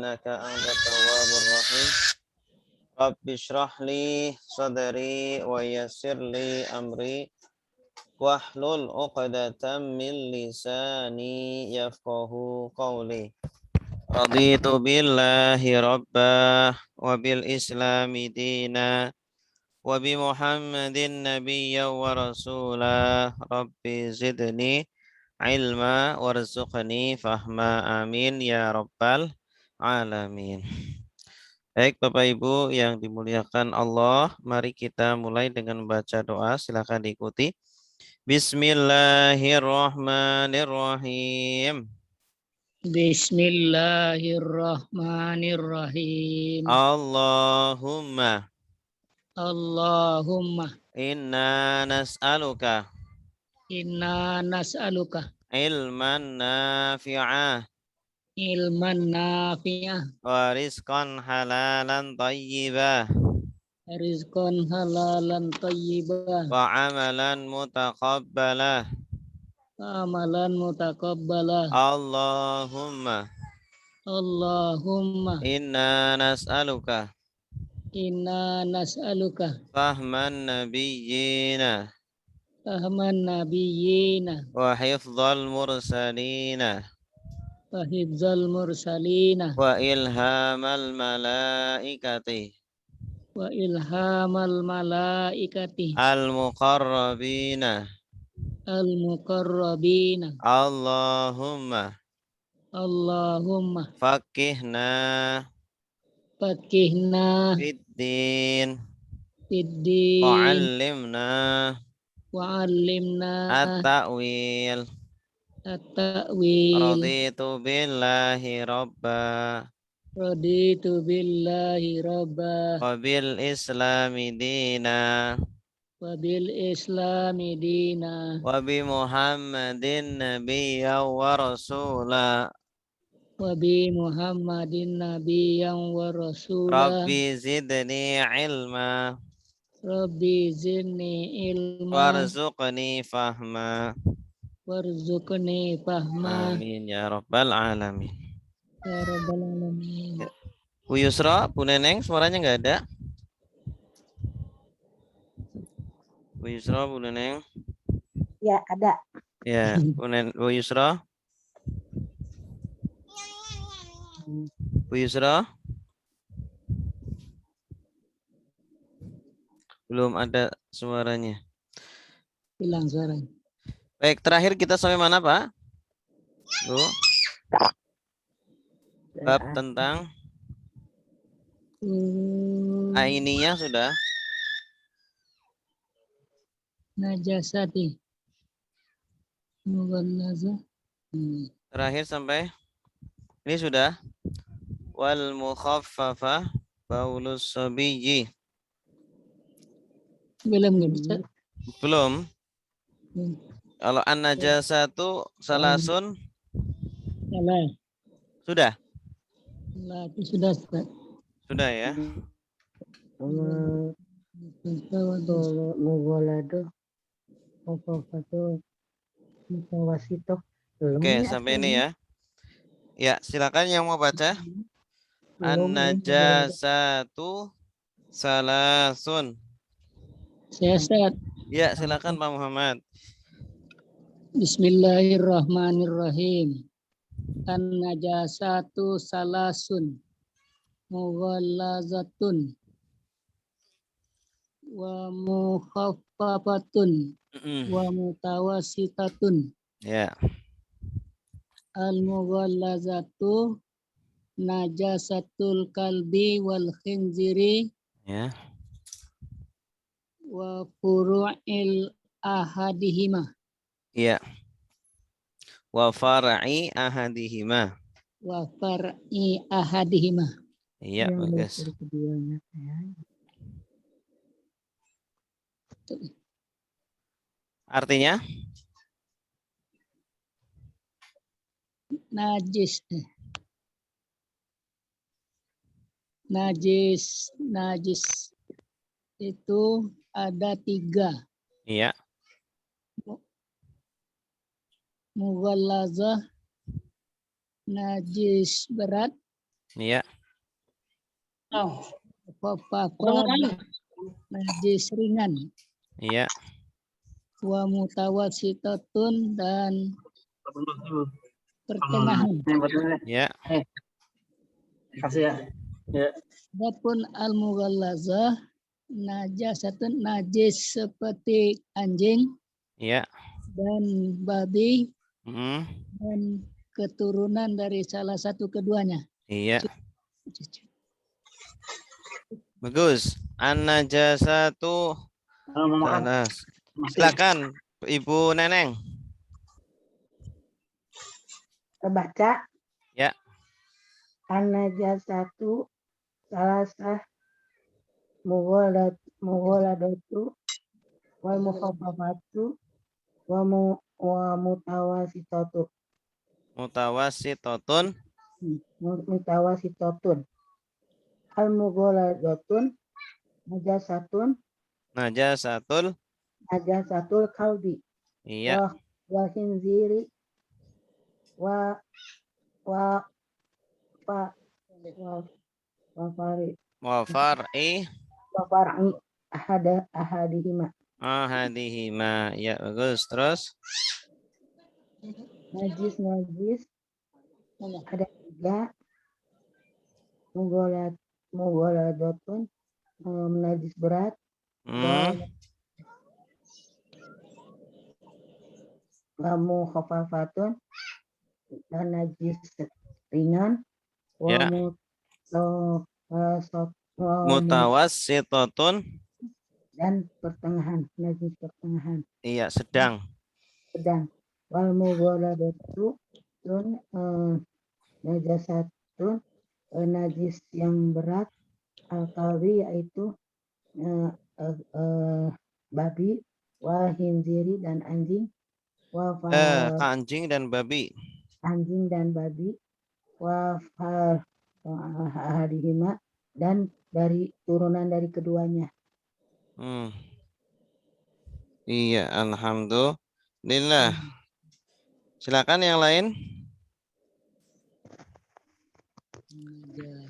innaka antat tawwabur rahim. Rabbi shrah li sadri wa yassir li amri wahlul 'uqdatam min lisani yafqahu qawli. Raditu billahi rabbah wa bil islami dina wa bi Muhammadin nabiyya wa rasulah. Rabbi zidni ilma warzuqni fahma, amin ya rabbal alamin. Baik Bapak Ibu yang dimuliakan Allah, mari kita mulai dengan membaca doa. Silakan diikuti. Bismillahirrahmanirrahim. Bismillahirrahmanirrahim. Allahumma Allahumma inna nas'aluka inna nas'aluka ilman nafi'ah ilman nafi'ah wa rizqan halalan tayyibah rizqan halalan thayyibah wa amalan mutaqabbalah. amalan mutakabbalah. Allahumma Allahumma inna nas'aluka inna nas'aluka fahman nabiyyina fahman nabiyyina wa hifdzal mursalina wa hifzal mursalina wa ilhamal malaikati wa ilhamal malaikati al muqarrabina. al-muqarrabina. Allahumma Allahumma faqihna fakihna fiddin fiddin wa'allimna wa'allimna at-ta'wil. at-ta'wil. Raditu billahi rabba Raditu billahi rabba wa bil islami dina wa bil islami dina wa bi Muhammadin nabiyya wa rasula. wa bi Muhammadin nabiyyan wa rasula. Rabbi zidni ilma Rabbi zidni ilma warzuqni fahma. warzuqni fahma Amin ya rabbal alamin. ya rabbal alamin. Bu Yusra, Bu Neneng, suaranya nggak ada. Bu Yusra, Bu Neneng. Ya, ada. Ya, Bu Yusra. Bu Yusra. Belum ada suaranya. Hilang suaranya. Baik, terakhir kita sampai mana, Pak? Bu. Bab tentang aininya sudah. Najasati mughallaza. Terakhir sampai ini sudah. Wal mukhaffafa baulus sabiyyi. Belum nggak bisa. Belum. Kalau an-najasatu salasun Salah. sudah. Salah itu sudah Ustaz. Sudah ya. Mugolado, Mufafatu, Mufawasito. Oke, sampai ini ya. Ya, silakan yang mau baca. An-najasatu salasun. Saya Ustaz. Ya, silakan Pak Muhammad. Bismillahirrahmanirrahim. An-najasatu salasun mughallazatun wa mukhaffafatun wa mutawassitatun. Ya. Al-mughallazatu najasatul kalbi wal khinziri Ya. wa furu'il ahadihima. Iya. Wa far'i ahadihima. Wa far'i ahadihima. Iya, bagus. Artinya? Najis itu ada 3. Iya. Mughallazah, najis berat, Iya. Khafafat najis ringan. Iya. Wa mutawasitatun dan pertengahan. Iya. Kasih ya. Ya. Adapun al-mughallazah najasatun najis seperti anjing Iya. dan babi Mm, dan keturunan dari salah satu keduanya. iya. Bagus. An-najasatu Mau makan? salah. Masih. Silakan Ibu Neneng. Terbaca. Ya. An-najasatu salasah mughaladatu wal mukhaffafatu wa mutawasitatu. Mutawasitatun. Mutawasitatun. Al mughaladatun najasatul kalbi Iya. wa khinziri wa wa fa wa fari Wa far'i wa far'i ahadihima. ahadihima. Ya, bagus. Terus. Najis ada 3. Mughaladatun najis berat, Hmm. wa mukhaffafatun dan najis ringan, wa Ya. Mutawassitatun. dan pertengahan, najis pertengahan, Iya, sedang. sedang. Wal mughaladatun najasatun najis yang berat, al-kalbi yaitu babi, wa khinziri dan anjing, wa Anjing dan babi. anjing dan babi, wa ahadihima dan dari turunan dari keduanya. Iya, alhamdulillah. Silakan yang lain.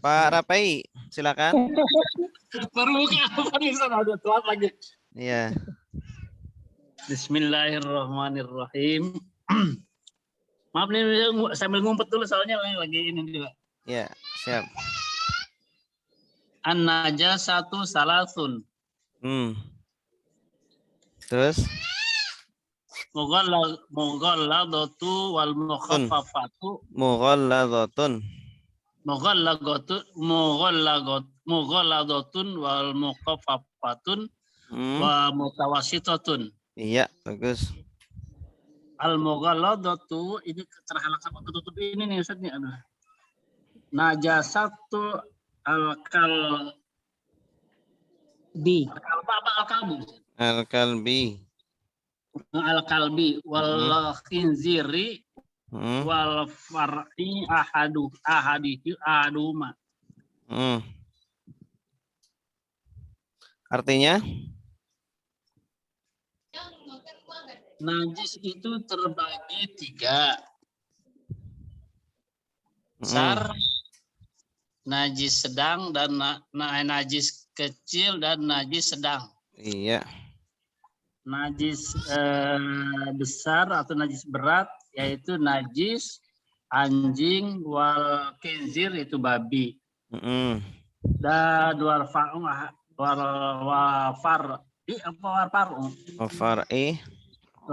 Pak Rapai, silakan. Baru apa nih sana udah telat lagi. Iya. Bismillahirrahmanirrahim. Maaf nih sambil ngumpet dulu soalnya lagi ini juga. Ya, siap. An-najasatu salasun. Terus Mughalladatu wal mukhaffafatu. mughalladhatun. Mughalladatun wal mukhaffafatun wa mutawassitatun. Iya, bagus. Al mughalladatu ini terhalang sama ketutup ini nih Ustaz nih. Aduh. Najasatu Bi. Al-kalbi. Al-kalbi wal khinziri wal far'i ahaduma. Artinya? Najis itu terbagi 3. Besar, najis sedang, dan najis kecil dan najis sedang. Iya. Najis besar atau najis berat yaitu najis anjing wal khinzir itu babi. Dan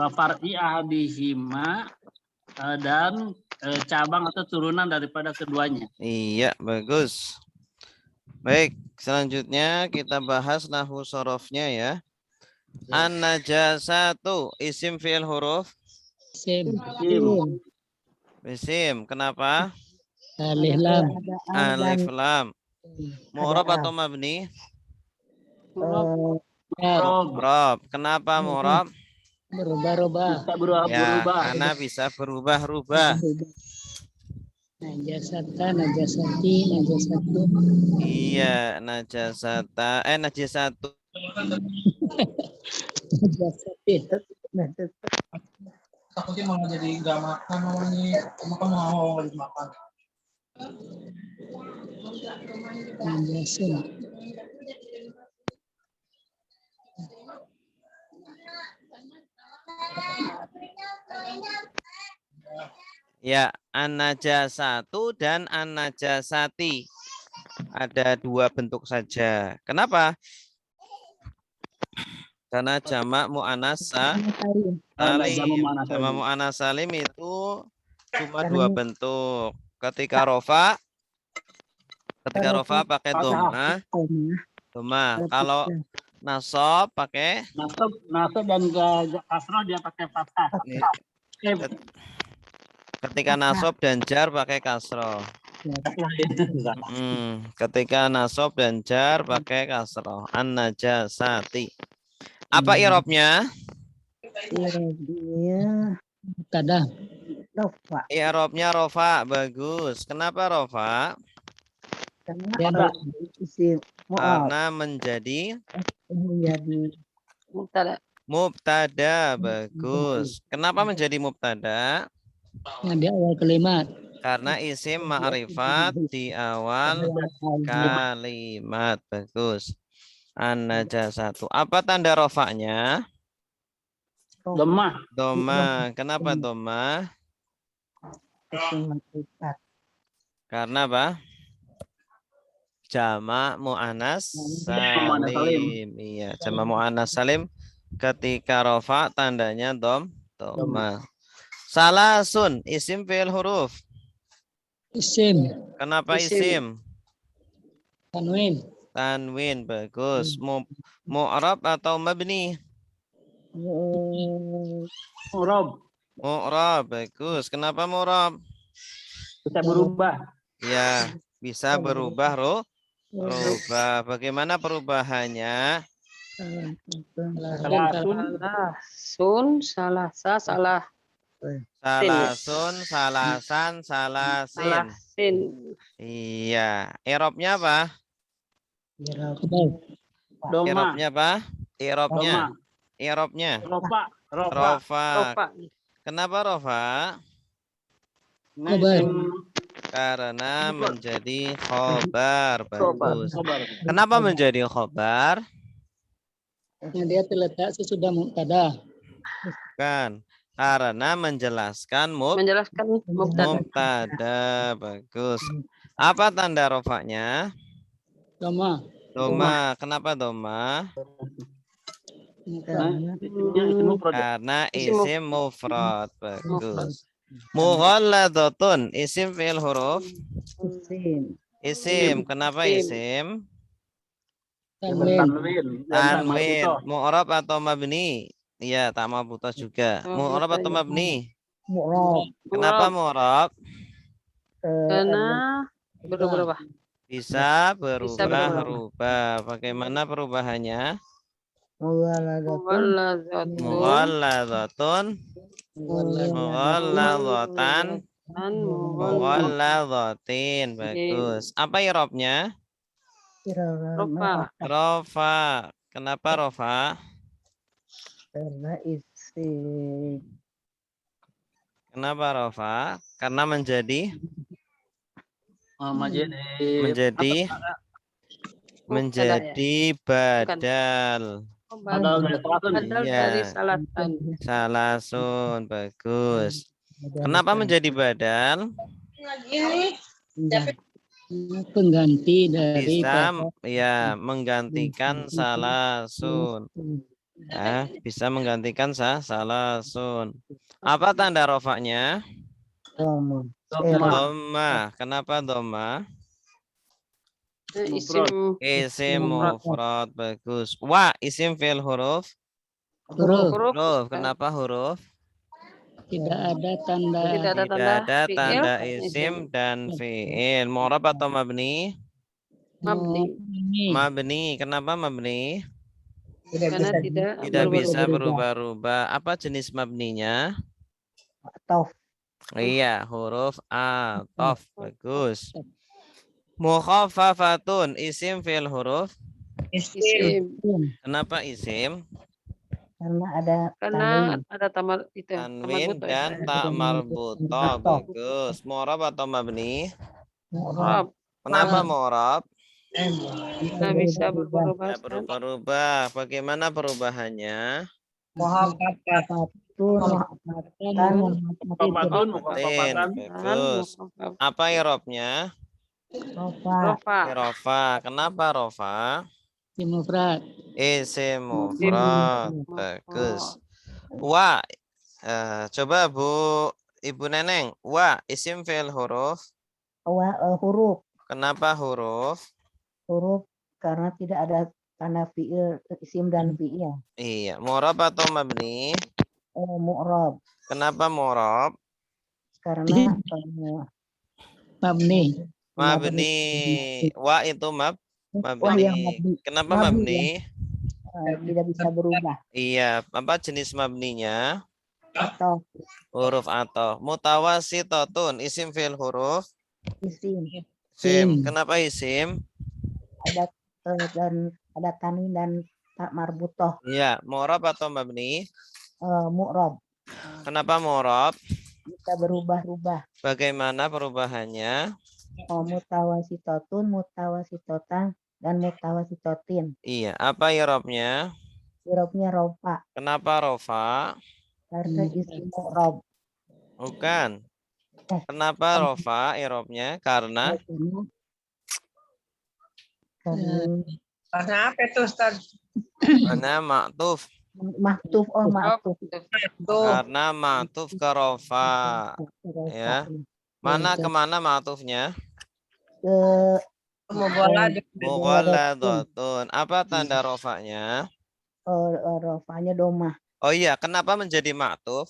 wafar'i ahadihima dan cabang atau turunan daripada keduanya. Iya, bagus. Baik, selanjutnya kita bahas nahwu sorofnya ya. An-najasatu isim fi'il huruf isim. Kenapa? Alif lam. Alif lam. Mu'rab atau mabni? Mu'rab. Kenapa mu'rab? Berubah-ubah. Ya, karena bisa berubah-ubah. Najasata, najasati, najasatu. Iya, najasatu. Najasati. Takutnya malah jadi nggak makan namanya, makan mau lagi makan. Najasun. Ya, an-najasatu dan an-najasati. Ada dua bentuk saja. Kenapa? Karena jamak mu'annas salim. Jamak mu'annas salim itu cuma dua bentuk. Ketika rofa pakai doma. Kalau nasab pakai Nasab dan kasroh dia pakai fathah. ketika nasab dan jar pakai kasroh. Ketika nasab dan jar pakai kasroh. An-najasati. Apa i'rabnya? Irobnya Mubtada. rofa. I'rabnya rofa. Bagus. Kenapa rofa? Ya, Karena isim mu'ab Karena menjadi menjadi mubtada. Bagus. Kenapa menjadi mubtada? yang di awal kalimat. Karena isim ma'rifat di awal kalimat. Bagus. An-najasatu. Apa tanda rofaknya? Lemah. Doma. Kenapa doma? isim makrifat. Karena apa? Jamak mu'annas Mu'annas salim. salim. Iya, jamak mu'annas salim. Ketika rofa tandanya doma. Salasun, isim fi'il huruf. Isim. Kenapa isim? Tanwin. Tanwin, bagus. Mu'rab atau mabni? Mu'rab. Mu'rab, bagus. Kenapa mu'rab? Bisa berubah. Ya, bisa berubah rubah. Bagaimana perubahannya? Salah. Salasun, salasan, salasin. Iya. I'rabnya apa? Doma. I'rabnya apa? I'rabnya. Doma. I'rabnya. Rofa. Rofa. Kenapa rofa? Khobar. Karena menjadi khobar. Bagus. Khobar. Kenapa menjadi khobar? Yang dia terletak sesudah mubtada. Kan. Karena menjelaskan mubtada. Bagus. Apa tanda rofaknya? Doma. Doma. Kenapa doma? Karena isim mufrad. Bagus. Mughalladatun, isim fi'il huruf. Isim. Kenapa isim? Tanwin. Tanwin. Mu'rab atau mabni? Iya, tak marbuthah juga. Mu'rab atau mabni? Mu'rab. Kenapa mu'rab? Karena Berubah. Bisa berubah. Bagaimana perubahannya? Mughalladatun. Mughalladzatan. Mughalladatin. Bagus. Apa i'rabnya? Rofa. Kenapa rofa? karena isim Kenapa rofa? Karena menjadi badal. Dari Salasun. Bagus. Kenapa menjadi badal? Pengganti dari Bisa ya menggantikan salasun. Ya, bisa menggantikan salasun. Apa tanda rofaknya? Doma. Kenapa doma? Isim mufrad. Bagus. Wa, isim fi'il huruf. Huruf. Kenapa huruf? Tidak ada tanda. Tidak ada tanda isim dan fi'il. Mu'rab atau mabni? Mabni. Kenapa mabni? karena Tidak bisa berubah-ubah. Apa jenis mabninya? Atof. Iya, huruf atof. Bagus. Mukhaffafatun, isim fi'il huruf. Kenapa isim? Karena ada Tanwin dan tak marbuthah. Bagus. Mu'rab atau mabni? Mu'rab. Kenapa mu'rab? Nggak bisa berubah-ubah. Ya, berubah-ubah. Bagaimana perubahannya? Muhafatun, muhafatan, Pafatun, Tin, papatan. bagus. Apa irobnya? Rofa. Rofa. Kenapa rofa? Simufrat. Isim mufrad. Bagus. Wa. Coba Ibu Neneng. Wa isim fi'il huruf. Huruf. Kenapa huruf? Huruf karena tidak ada tanda fiil, isim dan fiil. Iya. Mu'rab atau mabni? Mu'rab. Kenapa mu'rab? Karena Mabni. Mabni. Wa itu Wah, yang mabni. mabni. Kenapa Mabni, mabni? tidak bisa berubah. Iya. Apa jenis mabninya? Atau Huruf atau. Mutawasitatun. Isim fi'il huruf. isim. Isim. Kenapa isim? Ada dan ada tanwin dan tak marbutoh. Iya. Mu'rab atau mabni? Mu'rab. Kenapa mu'rab? Bisa berubah-ubah. Bagaimana perubahannya? Mutawasitatun, mutawasitotan, dan mutawasitotin. Iya. Apa irobnya? Irobnya rofa. Kenapa rofa? Karena isim mu'rab. Bukan. Kenapa rofa irobnya? Karena Karena apa itu Ustaz? karena maktuf. maktuf. Maktuf. Tuh. Karena maktuf ke rofa. Ya. Mana kemana maktufnya? Ke Mughalladatun. Apa tanda rofanya? rofanya domah. Oh iya, kenapa menjadi maktuf?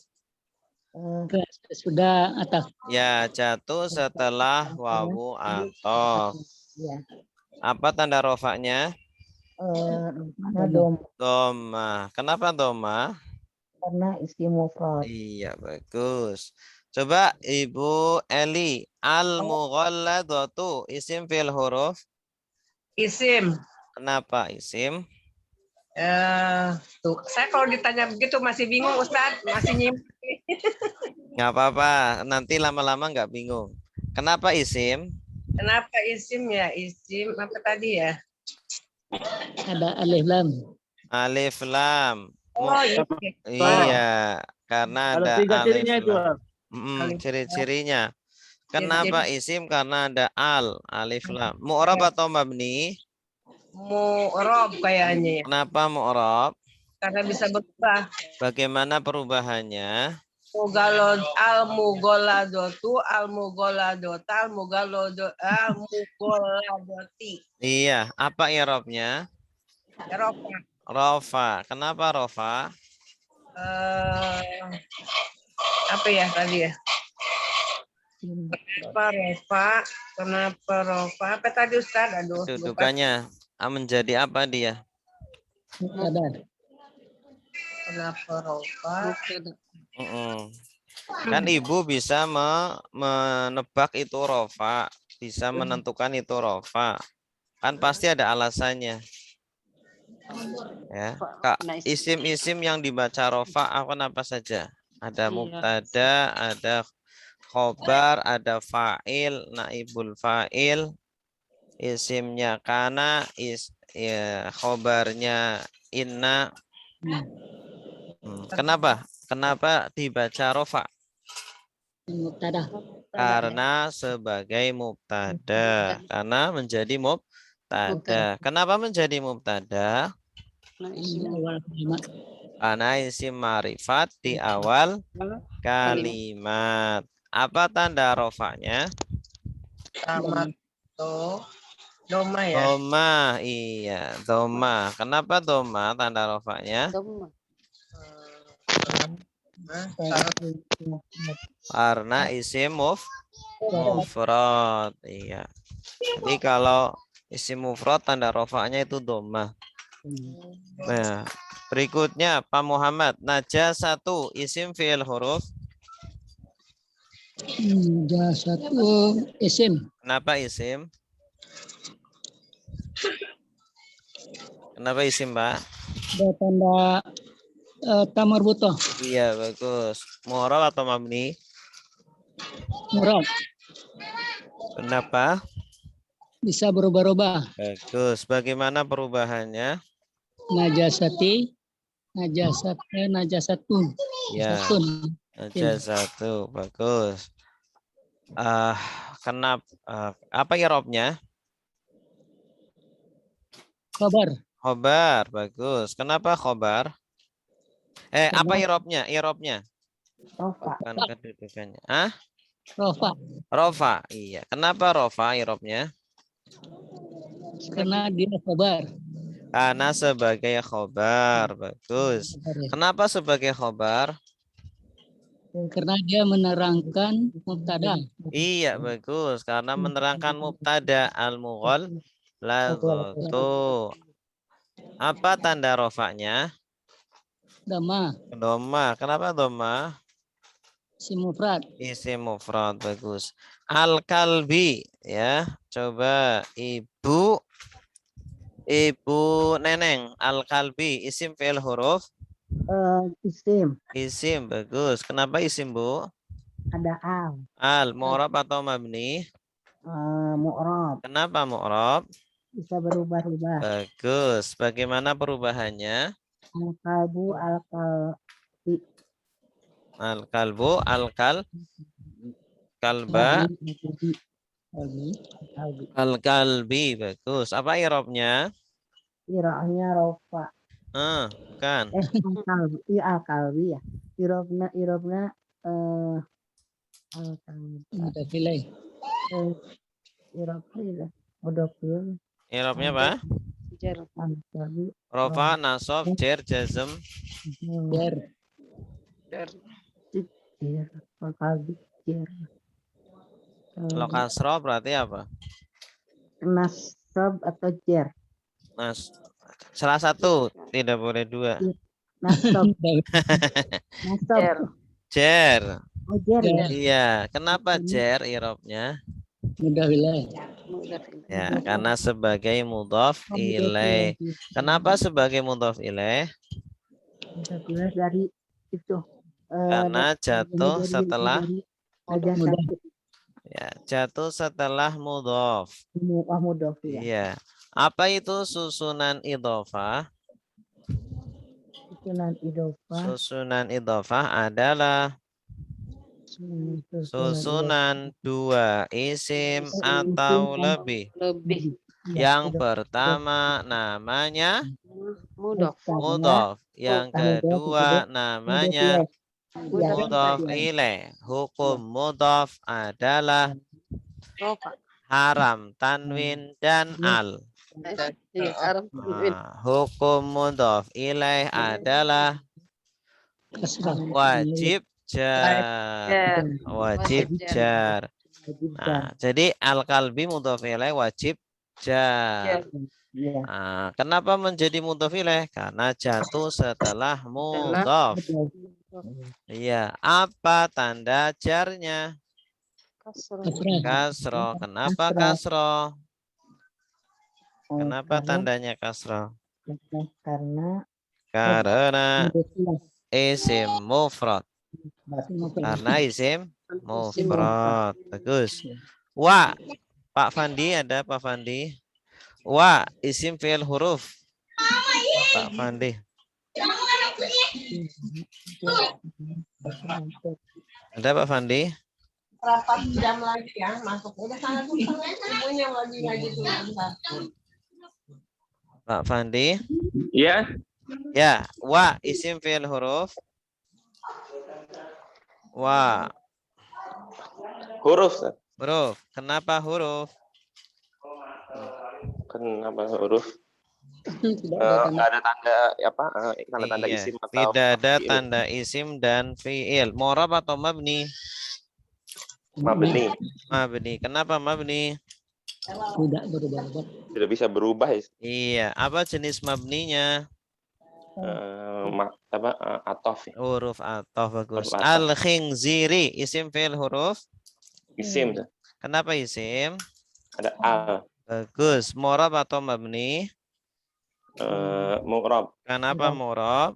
Sudah atas. Ya, jatuh setelah wawu atof. Ya. Apa tanda rofanya? Rofanya domah. Doma. Kenapa doma? Karena isim mufrad. Iya, bagus. Coba Ibu Eli, al-mughalladatu isim fil huruf. Isim. Kenapa isim? Tuh, saya kalau ditanya begitu masih bingung Ustaz, masih nyimpang. Nggak apa-apa, nanti lama-lama nggak bingung. Kenapa isim? Kenapa isim ya? Isim apa tadi ya? Ada alif lam. Alif lam. Oh iya. Iya, karena Ada ada tiga alif cirinya itu. lam. Ciri-cirinya. Kenapa isim? Karena ada alif lam. Mu'rab atau mabni? Mu'rab kayaknya ya. Kenapa mu'rab? Karena bisa berubah. Bagaimana perubahannya? Al-mughaladatu, al-mughaladota, al-mughaladoti. Iya, apa i'rabnya? Eropa. Rofa. Kenapa rofa? Apa ya tadi ya? Kenapa rofa? Apa tadi Ustaz? Aduh, lupa. Dudukannya menjadi apa dia? Mubtada. Kenapa rofa? Kan ibu bisa menebak itu rofa, bisa menentukan itu rofa. Kan pasti ada alasannya. Ya, Kak, isim-isim yang dibaca rofa apa saja? Ada mubtada, ada khobar, ada fa'il, naibul fa'il, isimnya kana, khobarnya inna. Kenapa? Kenapa dibaca rofa? Mubtada. Karena sebagai mubtada. Karena menjadi mubtada. Kenapa menjadi mubtada? Karena isim ma'rifat di awal kalimat. Apa tanda rofanya? Sama tuh. Doma ya? Doma, iya. Doma. Kenapa doma tanda rofanya? Karena isim mufrad. Iya. Jadi kalau isim mufrad tanda rofanya itu doma. Nah, berikutnya Pak Muhammad. Najasatu isim fi'il huruf. Najasatu isim. Kenapa isim? Kenapa isim, Pak? Ada tanda tamarbutoh. Iya, bagus. Mu'rab atau mabni? Murad. Kenapa? Bisa berubah-ubah. Bagus. Bagaimana perubahannya? Najasati, najasatun. Ya, Najasatun. aja satu. Bagus. Kenapa? Apa irobnya? Khabar. Khobar. Bagus. Kenapa khobar? Apa irobnya? Irobnya. Rofa. Bukan kedudukannya. Ah? Rofa. Rofa. Iya. Kenapa rofa irobnya? Karena dia khabar. Karena sebagai khobar. Bagus. Kenapa sebagai khobar? Karena dia menerangkan mubtada. Iya, bagus. Karena menerangkan mubtada al-mughal lazatu. Apa tanda rofaknya? Dama. Doma. Kenapa doma? Si mufrad. Isim mufrad. Bagus. Al-kalbi. Ya. Coba ibu. Ibu Neneng. Al-kalbi. Isim fi'il huruf. Isim. Isim. Bagus. Kenapa isim, Bu? Ada al. Al. Mu'rab atau mabni? Mu'rab. Kenapa mu'rab? Bisa berubah-ubah. Bagus. Bagaimana perubahannya? Al-kalbu, al-kalbi. Al-kalbu, kalba, al-kalbi. Bagus. Apa irobnya? Ira'nya rofa. Bukan. Al-kalbi. Iya, al-kalbi ya. Irobna, al-kalbi. Ada pilih. Irobna, mudofil. Irobnya apa? Al-kalbi. Rofa, nasob, jer, jazm. Biar Jer. Al-kalbi. Jer. Kalau kasro berarti apa? Nasab atau jer. Salah satu. Tidak boleh dua. Nasab. Nasab. Jer. Oh, jer ya. Iya. Kenapa jer irobnya? mudah wilayah. Ya, karena sebagai mudhaf ilaih. Kenapa sebagai mudhaf ilaih? Mudofil dari itu. Karena jatuh setelah Najasah. ya, jatuh setelah mudhaf. Mudofil. Iya. Apa itu susunan idhofah? Susunan idofah. Susunan idhofah adalah susunan dua isim atau lebih. Yang pertama namanya mudhaf, yang kedua namanya mudhaf ilaih. Hukum mudhaf adalah haram tanwin dan al. Hukum mudhaf ilaih adalah wajib jar. Wajib jar. Nah, jadi al-kalbi mudhaf ilaih wajib jar. Nah, kenapa menjadi mudhaf ilaih? Karena jatuh setelah mudhaf. Iya, apa tanda jarnya? Kasro. Kenapa kasro? Kenapa tandanya kasro? Karena isim mufrad. Karena isim mufrad. Bagus. Wa. Pak Fandi ada Pak Fandi. Wa isim fi'il huruf. Pak Fandi. Ada Pak Fandi? Berapa jam lagi ya masuk? Udah sangat semuanya lagi ngaji dulu. Pak Fandi? Ya, Ya, wa isim fi'il huruf. Wa. Huruf. Huruf. Kenapa huruf? Kenapa huruf? Tidak ada Nggak ada tanda apa? Tanda Iya, isim atau tidak ada fi'il. tanda isim dan fi'il. Mu'rab atau mabni? Mabni. Mabni. Kenapa mabni? tidak berubah-ubah. Tidak bisa berubah ya. Iya. Apa jenis mabninya? Atof ya. Huruf atau bagus. Huruf ataf. Al-khinziri. Isim fi'il huruf. Isim. Kenapa isim? Ada al. Bagus. Mu'rab atau mabni? Mu'rab. Kenapa mu'rab?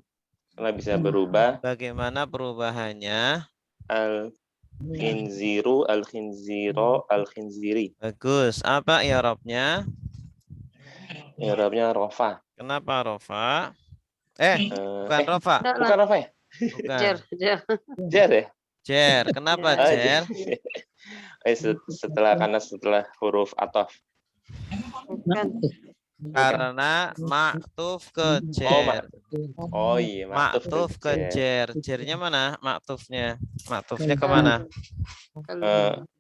Karena bisa berubah. Bagaimana perubahannya? Al Khinziru, al-khinziro, al-khinziri. Bagus. Apa i'rabnya? I'rabnya rofa. Kenapa rofa? Bukan rofa. Enggak lah. Bukan rofa ya? Bukan. Jer. Jar ya? Jer. Kenapa Ah, jer? karena setelah huruf atof. Bukan. Karena maktuf ke Oh, jer. Oh iya, Maktuf ke jar. jer. Jernya mana maktufnya? Maktufnya kemana?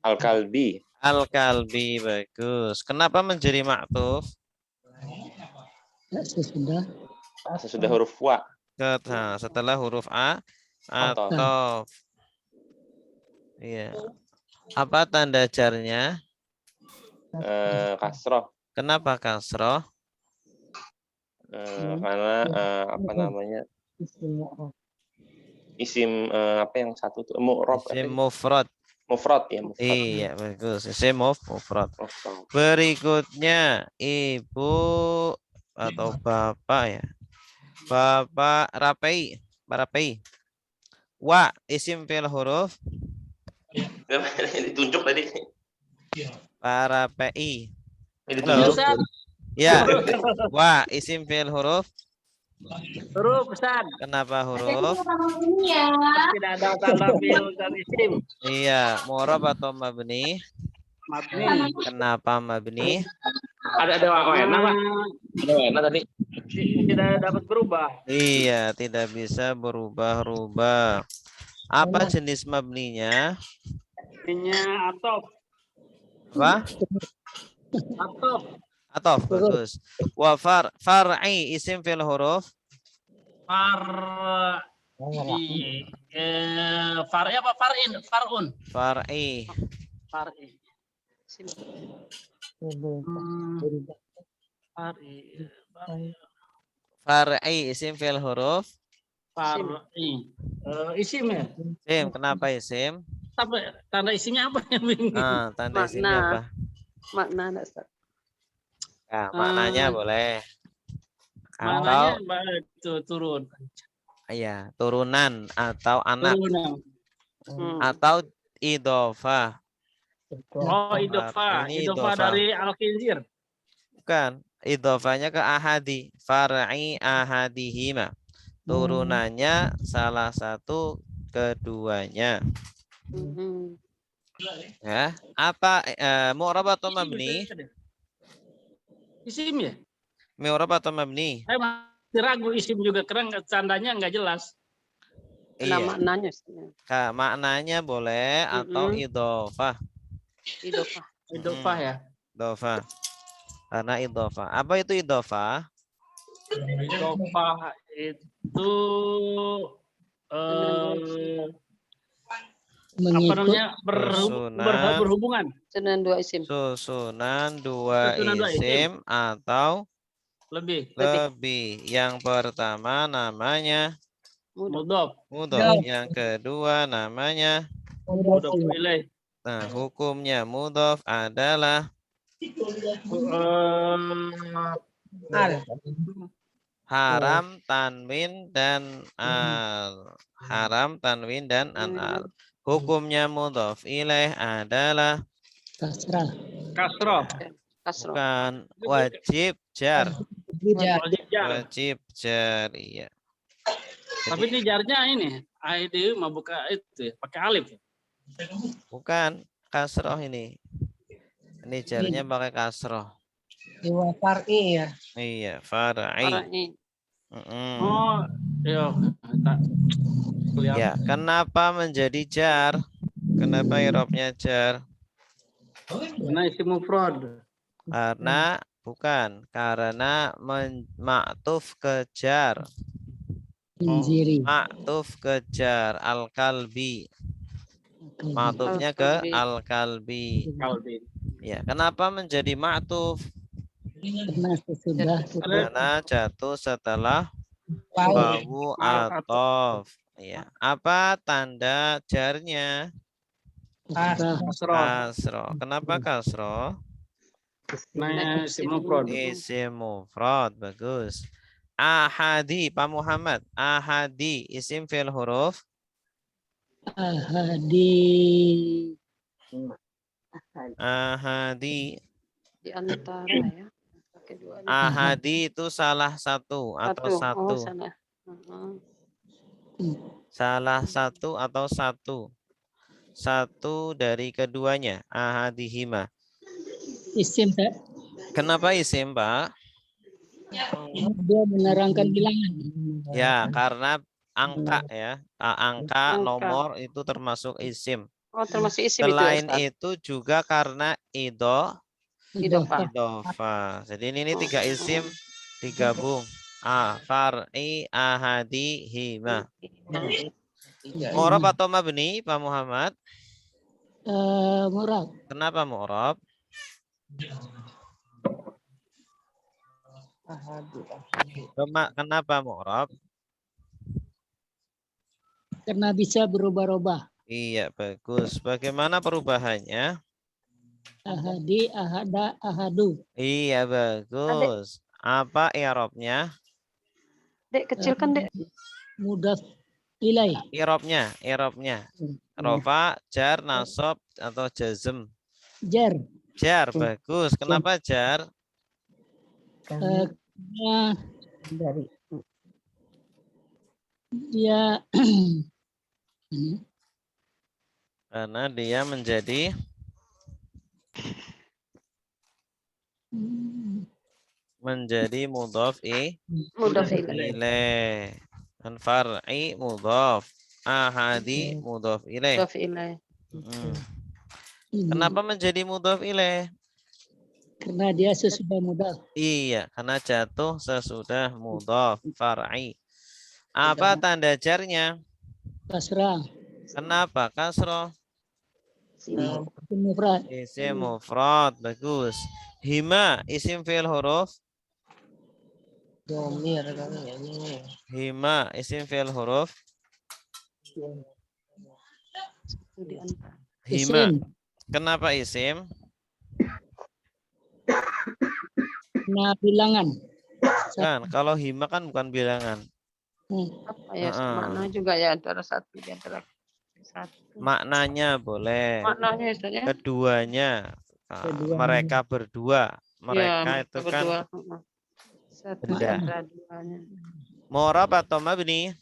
Al-kalbi. Al-kalbi. Bagus. Kenapa menjadi maktuf? Sesudah Sesudah huruf wa. Nah, setelah huruf A. Atof. Atof. Iya. Apa tanda jarnya? Kasroh. Kenapa kasroh? Karena apa namanya? Isim apa yang satu tuh? Mu'rob. Isim mufrad. Mufrad ya, mufrad. Iya, bagus. Isim mufrad. Mufrad. Berikutnya ibu atau bapak ya. Bapak Rapai. Rapai. Wa isim fil huruf. Ditunjuk tadi. Para PI. Ditunjuk. Ustaz, Ya. Wa isim fil huruf. huruf Ustaz. Kenapa huruf? Tidak ada tanda fi'il dan isim. Iya, mu'rab atau mabni? Mabni. Kenapa mabni? Ada wena, Pak. Ada wena tadi. Tidak dapat berubah. Iya, tidak bisa berubah-ubah. Apa jenis mabninya? Ini atof. Apa? Atof. Atof, bagus. Wa far'i isim fil huruf. Far'i apa far'in? Far'un. Far'i. Far'i. Far'i isim fil huruf. Far'i. Isim ya? Isim, kenapa isim? Tapi tanda isimnya apa yang bingung? Ah, tanda isimnya apa? Makna enggak, Ustaz? Ya, maknanya boleh. Maknanya Atau itu turun. iya, turunan atau anak Turunan. atau idhofah. Oh, idhofah. Ini Idhofah idhofah. dari al-khinzir. Bukan, idhofahnya ke ahadi. Far'i ahadihima. Turunannya salah satu keduanya. Ya, apa mu'rab atau mabni? Isim ya? Mu'rab atau mabni? Saya masih ragu isim juga karena tandanya nggak jelas. Nah, Iya. maknanya. Maknanya boleh atau idhofah. Idhofah. Idhofah ya. Idhofah. Karena idhofah. Apa itu idhofah? Idhofah itu apa mengikut namanya Susunan. berhubungan. Sunan dua isim. Susunan dua Susunan dua isim atau Lebih. lebih. Yang pertama namanya Mudhof. mudhof. Yang kedua namanya. Mudhof ilaih. Nah, hukumnya mudhof adalah haram, tanwin, dan al. Haram, tanwin, dan al. Hukumnya mudhof ilaih adalah kasrah. Kasroh. Kasroh. bukan wajib jar. Tidak. Wajib jar. Wajib jar, iya. Tapi ini jarnya ini. ID mau buka itu ya, pakai alif. Bukan kasroh ini. Ini jarnya pakai kasroh. Iwa far'i ya. Iya, far'i. Far'i. Oh, iya. Tak kelihatan. Ya, kenapa menjadi jar? Kenapa i'rabnya jar? Karena isim mufrad. Karena karena maktuf ke jar. Injiri. Maktuf ke jar al-kalbi. Maktufnya ke al-kalbi. Kalbi. Ya, kenapa menjadi maktuf? Karena sesudah Karena jatuh setelah wawu wawu atof. Ya, apa tanda jarnya? kasrah. Kasroh. Kasroh. Kenapa kasroh? Nah, isim mufrad. Isim mufrad, bagus. Ahadi, Pak Muhammad. Ahadi, isim fil huruf. ahadi, Ahadi. Di antara ya. Kedua nih. Ahadi itu salah satu atau Oh, satu. sana. Heeh. Salah satu atau satu. Satu dari keduanya. Ahadihima. isim Pak. Kenapa isim, Pak? Dia menerangkan bilangan. Ya, karena angka ya. Angka, Angka. nomor itu termasuk isim. Oh, termasuk isim itu ya, Selain Ustaz. itu juga karena Idofah. idofa. Jadi ini Oh, tiga isim digabung. Far'i, ahadi, hima. Mu'rab atau mabni, Pak Muhammad? Murad. Kenapa mu'rab? Kenapa mu'rab? Karena bisa berubah-ubah. Iya, bagus. Bagaimana perubahannya? Ahadi, ahada, ahadu. Iya, bagus. Apa i'rabnya? Dek, kecil kan, Dek? Mudaf ilai. I'rabnya. Rofa, jar, nasab, atau jazm? Jar. Jar, bagus. Kenapa jar? Karena Karena dari dia Karena dia menjadi mudhaf Mudhaf ilaih. ilaih. Dan far'i mudhaf. Ahadi mudhaf ilaih. Mudhaf ilaih. Kenapa menjadi mudhaf ilaih? karena dia sesudah mudaf. Iya, karena jatuh sesudah mudhaf far'i. Apa tanda jarnya? Kasrah. Kenapa kasroh? Mufrad. Isim mufrad, bagus. Hima, isim fi'il huruf. Hima, isim fi'il huruf. Itu di antara. Hima. Isim. Kenapa isim? Nah, bilangan. Kan, kalau hima kan bukan bilangan. Apa ya? Heeh. Makna juga ya antara satu di antara satu. Maknanya boleh. Maknanya Ustaz ya? Keduanya. Mereka berdua. Mereka Ya, itu kan berdua. Heeh. Satu di benda. antara duanya. Mu'rab atau mabni?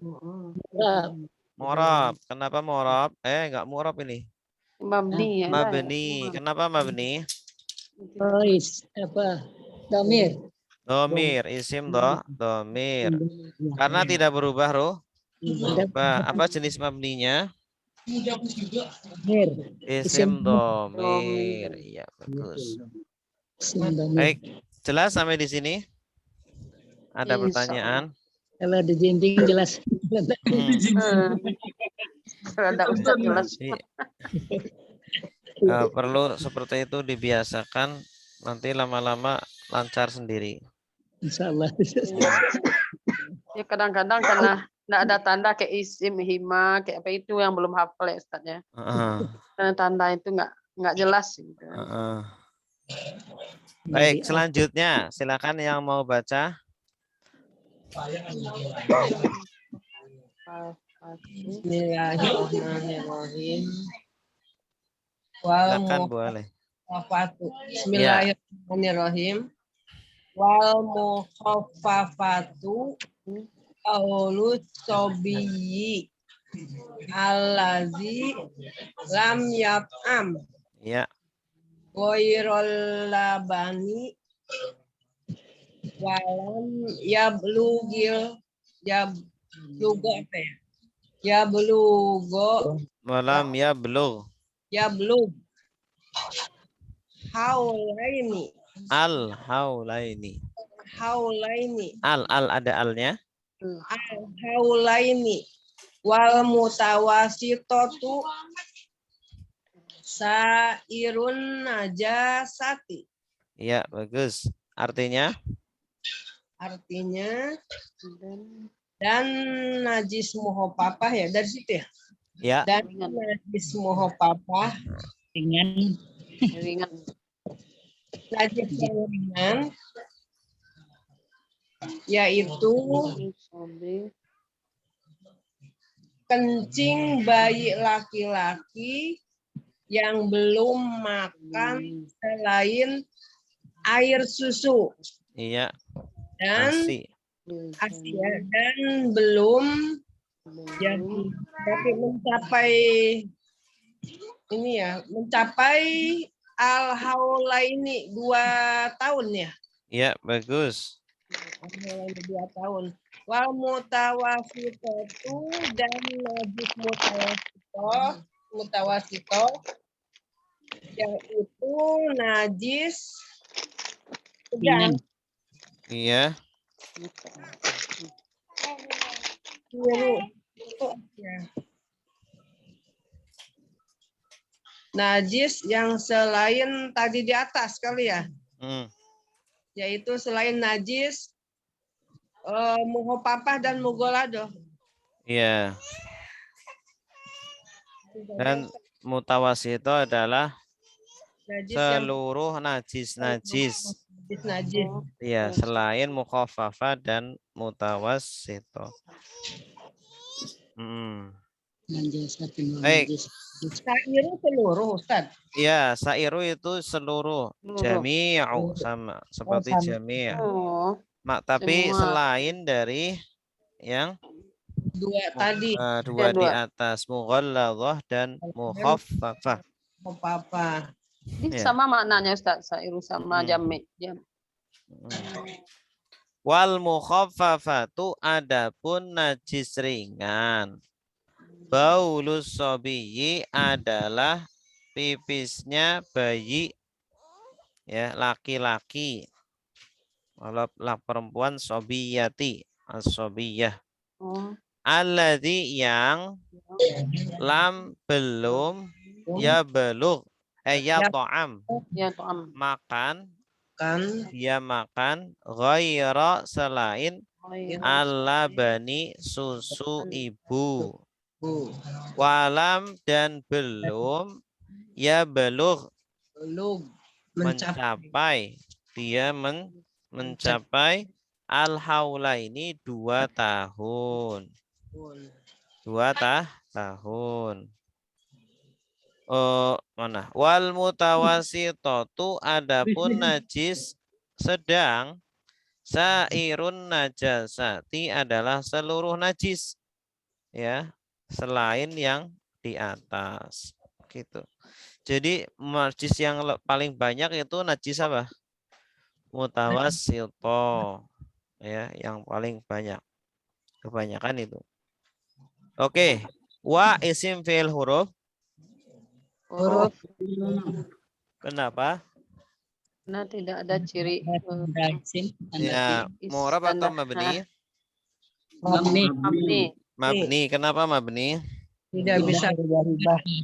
Murad. Mu'rab. Kenapa mu'rab? Enggak mu'rab ini. Mabni ya. Mabni. Kenapa mabni? Damir. Domir. Isim domir. Karena tidak berubah berubah. Apa jenis mabninya? Damir. Isim domir. Iya, bagus. Isim damir. Baik, jelas sampai di sini? Ada Insya pertanyaan? Kalau di dinding jelas. Kalau ada Ustaz jelas. Perlu seperti itu dibiasakan, nanti lama-lama lancar sendiri. Insya Allah. Ya kadang-kadang karena nggak ada tanda kayak isim, hima, kayak apa itu yang belum hafal ya Ustaz ya. Karena tanda itu nggak jelas gitu. Baik, selanjutnya silakan yang mau baca. Bismillahirrahmanirrahim. Silakan boleh. Bismillahirrahmanirrahim. Wal mukhaffafatu qaulu sobiyyi allazi lam yat'am Ya. ghairul labani walam yablugil Malam ya belum. yablug haulaini Haulaini. haulaini Al ada alnya. haulaini wal mutawasitatu sairun najasati. Ya, bagus. Artinya? Artinya dan najis muhopapah ya, dari situ ya. Ya. Dan najis muhopapah Ringan. najis yang ringan yaitu kencing bayi laki-laki yang belum makan selain air susu Iya, dan ASI. ASI ya, dan belum jadi mencapai ini ya, mencapai al-haulaini 2 tahun ya. Iya, bagus. Al-haulaini 2 tahun. Wal mutawasitatu dan najis mutawasito yaitu najis sedang. Iya, Biru. Ya. Najis yang selain tadi di atas kali ya, yaitu selain najis muhopapah dan mugolado. iya. Dan mutawasito adalah Najis yang seluruh najis-najis. najis. Iya, selain mukhaffafa dan mutawassito. Baik. Sairu seluruh Ustaz. Iya, sairu itu seluruh. Jami'u sama seperti jami'. Oh, Tapi semua. selain dari yang 2 tadi. dua di Dua. atas, mughalladhah dan mukhaffafah. Muhopapah. Ini Ya. sama maknanya Ustaz, sairu sama jami'. Wal mukhaffafatu adapun najis ringan. Baulus sobiyyi adalah pipisnya bayi ya, laki-laki. Kalau perempuan sobiyati, as-sobiyah. Oh, Alladzi yang lam belum ya belug ya ta'am ya to'am. makan Kan dia makan ghaira selain Oh, iya. al-labani susu ibu. Bu. Walam dan belum ya belug Belum mencapai dia mencapai al-haulaini 2 tahun. 2 tahun. Oh, mana? Wal mutawasitatu adapun najis sedang, sairun najasati adalah seluruh najis. Ya, selain yang di atas. Gitu. Jadi najis yang paling banyak itu najis apa? Mutawassito. Ya, yang paling banyak. Kebanyakan itu. Oke. Wa isim fi'il huruf. Huruf. Kenapa? Karena tidak ada ciri Ya, mu'rab atau mabni? mabni. Mabni. Kenapa mabni? tidak bisa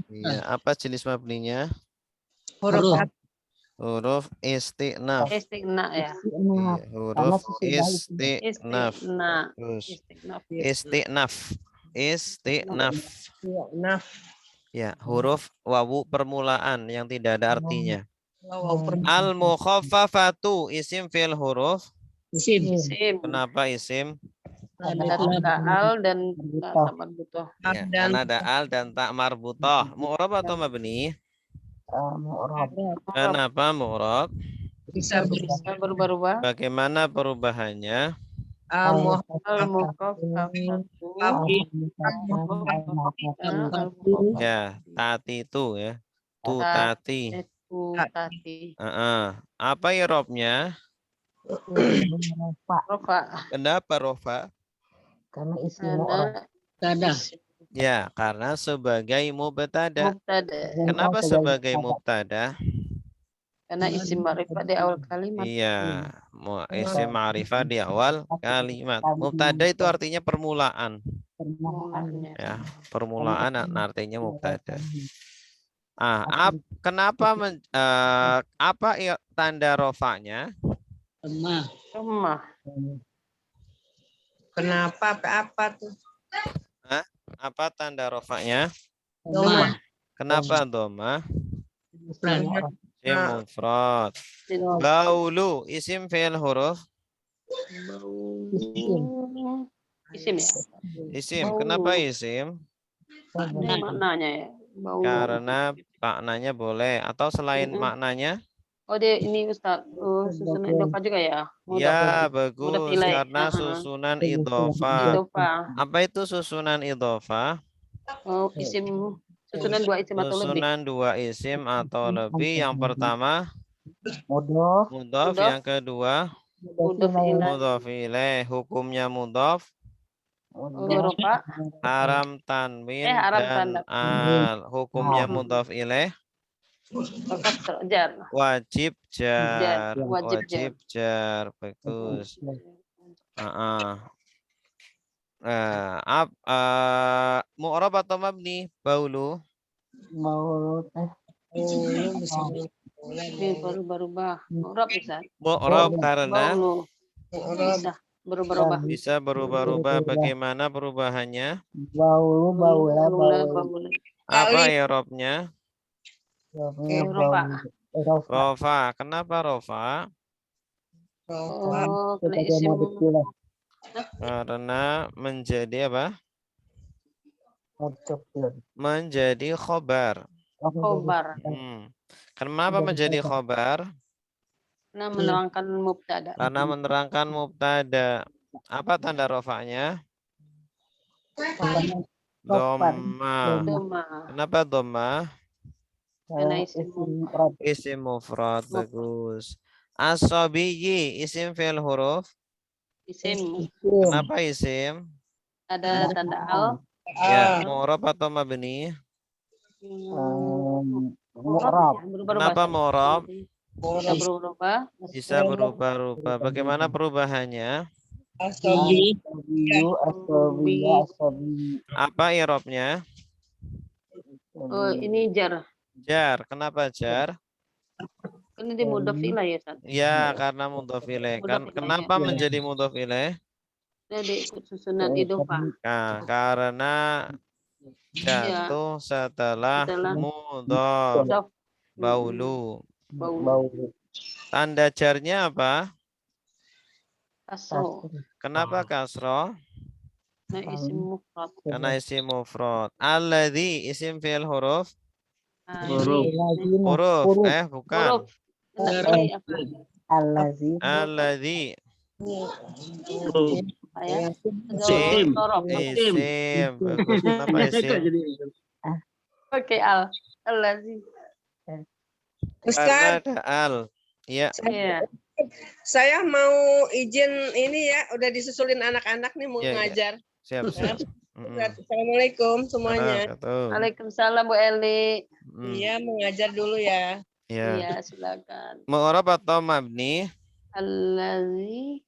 Iya, apa jenis mabninya? huruf Huruf istiqnaf. Istiqna ya. Iya, huruf istiqnaf. Istiqna. Terus Istiqnaf. istiqnaf. Istiqnaf. naf Ya, huruf wawu permulaan yang tidak ada artinya. waw Al mukhaffafatu isim fi'il huruf. Isim. Kenapa isim? Ada al dan tak marbutoh. Ya, karena ada al dan tak marbutoh. Mu'rab atau mabni? Kenapa mu'rab? bisa Bisa berubah-ubah. Bagaimana perubahannya? Ya, tati itu ya. Tu tati. Tati. Apa irobnya? Rofa. Kenapa rofa? Karena isim orang. Ya, karena sebagai mubtada. Mubtada. Kenapa sebagai mubtada? Karena isim ma'rifah di awal kalimat. Iya, isim ma'rifah di awal kalimat. Mubtada itu artinya permulaan. Ya, permulaan artinya mubtada. Kenapa apa tanda rofanya? Rumah. kenapa apa tuh Apa tanda rofanya? Doma. Kenapa doma? Isim Nah. mufrad. Baulu isim fi'il huruf. Isim ya. Isim. Kenapa isim? Ini maknanya ya. Bau. Karena maknanya boleh atau selain maknanya? Oh dia ini Ustaz. Oh, susunan idofa juga ya. Ya, Mudhaf bagus ilaih. karena susunan idhofah. Idofa. Apa itu susunan idhofah? Oh, isim susunan dua isim atau lebih. Susunan dua isim atau lebih. Yang pertama Mudhof, mudhof, Mudhof. yang kedua Mudhaf ilaih. mudhof ilaih. Hukumnya mudhof Rofa. haram tanwin Haram dan tanda. al. Hukumnya mudhof ilaih Kasr jar. wajib jar. Wajib Wajib jar. Bagus. Mu'rab atau mabni? Baulu. maulud, Ini berubah-ubah. Mu'rab Ustaz. Mu'rab karena Baulu. Bisa berubah-ubah. bisa berubah-ubah. Bagaimana perubahannya? baulu, baula, baulu, Baulu. Apa i'rabnya? Rofa. Rofa. Kenapa rofa? Oh, kena isim. Karena menjadi apa? Menjadi khobar. Khobar. Kenapa menjadi khobar? Nah, menerangkan mubtada. Karena menerangkan mubtada. Apa tanda rofanya? Dhamma. Doma. Kenapa dhamma? Karena isim. Isim mufrad. Bagus. As-sabiyyi isim fi'il huruf. Isim. Kenapa isim? Ada tanda al. Ya, mu'rab atau mabni? Mu'rab. Kenapa mu'rab? Bisa berubah. Bisa berubah-ubah. Bagaimana perubahannya? Asabiyu, asabiya, asabi. Apa i'rabnya? Oh, ini jar. Jar. Kenapa jar? Ini di mudhaf ilaih ya, Ustaz. Ya, karena mudhof ilaih. Kenapa menjadi mudhof ilaih? Jadi susunan idofah. Nah, karena jatuh setelah mudhof. Baulu. Baulu. Tanda jarnya apa? Kasro. Kenapa kasroh? Nah, isim mufrad. Karena isim mufrad. Alladzi isim fi'il huruf. Huruf. Huruf. Bukan. Huruf. Ini apa? Allazi. Alladzi. Ya. Isim. Sorof. Isim. Bagus. Kenapa isim? Oke, al. Allazi. Karena Ustaz, ada al. Ya. Iya. saya mau izin ini ya, udah disusulin anak-anak nih mau Iya, iya. ngajar. Siap. siap. Assalamualaikum semuanya. Waalaikumsalam Bu Eli. Iya, mengajar dulu ya. Ya. Iya, silakan. Mu'rab atau mabni? Allazi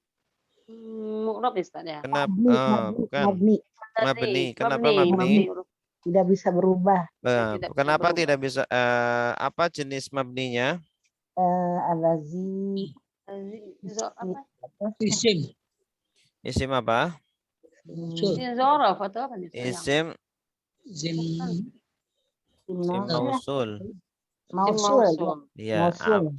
mu'rab Ustaz ya. Kenapa? Bukan. Mabni. Mabni. Kenapa mabni? Tidak bisa berubah. Kenapa tidak bisa? Apa jenis mabninya? Allazi. Isim. Isim apa? Isim zorof atau apa nih? Isim Isim. mausul. Mausul. Ya. Mausul.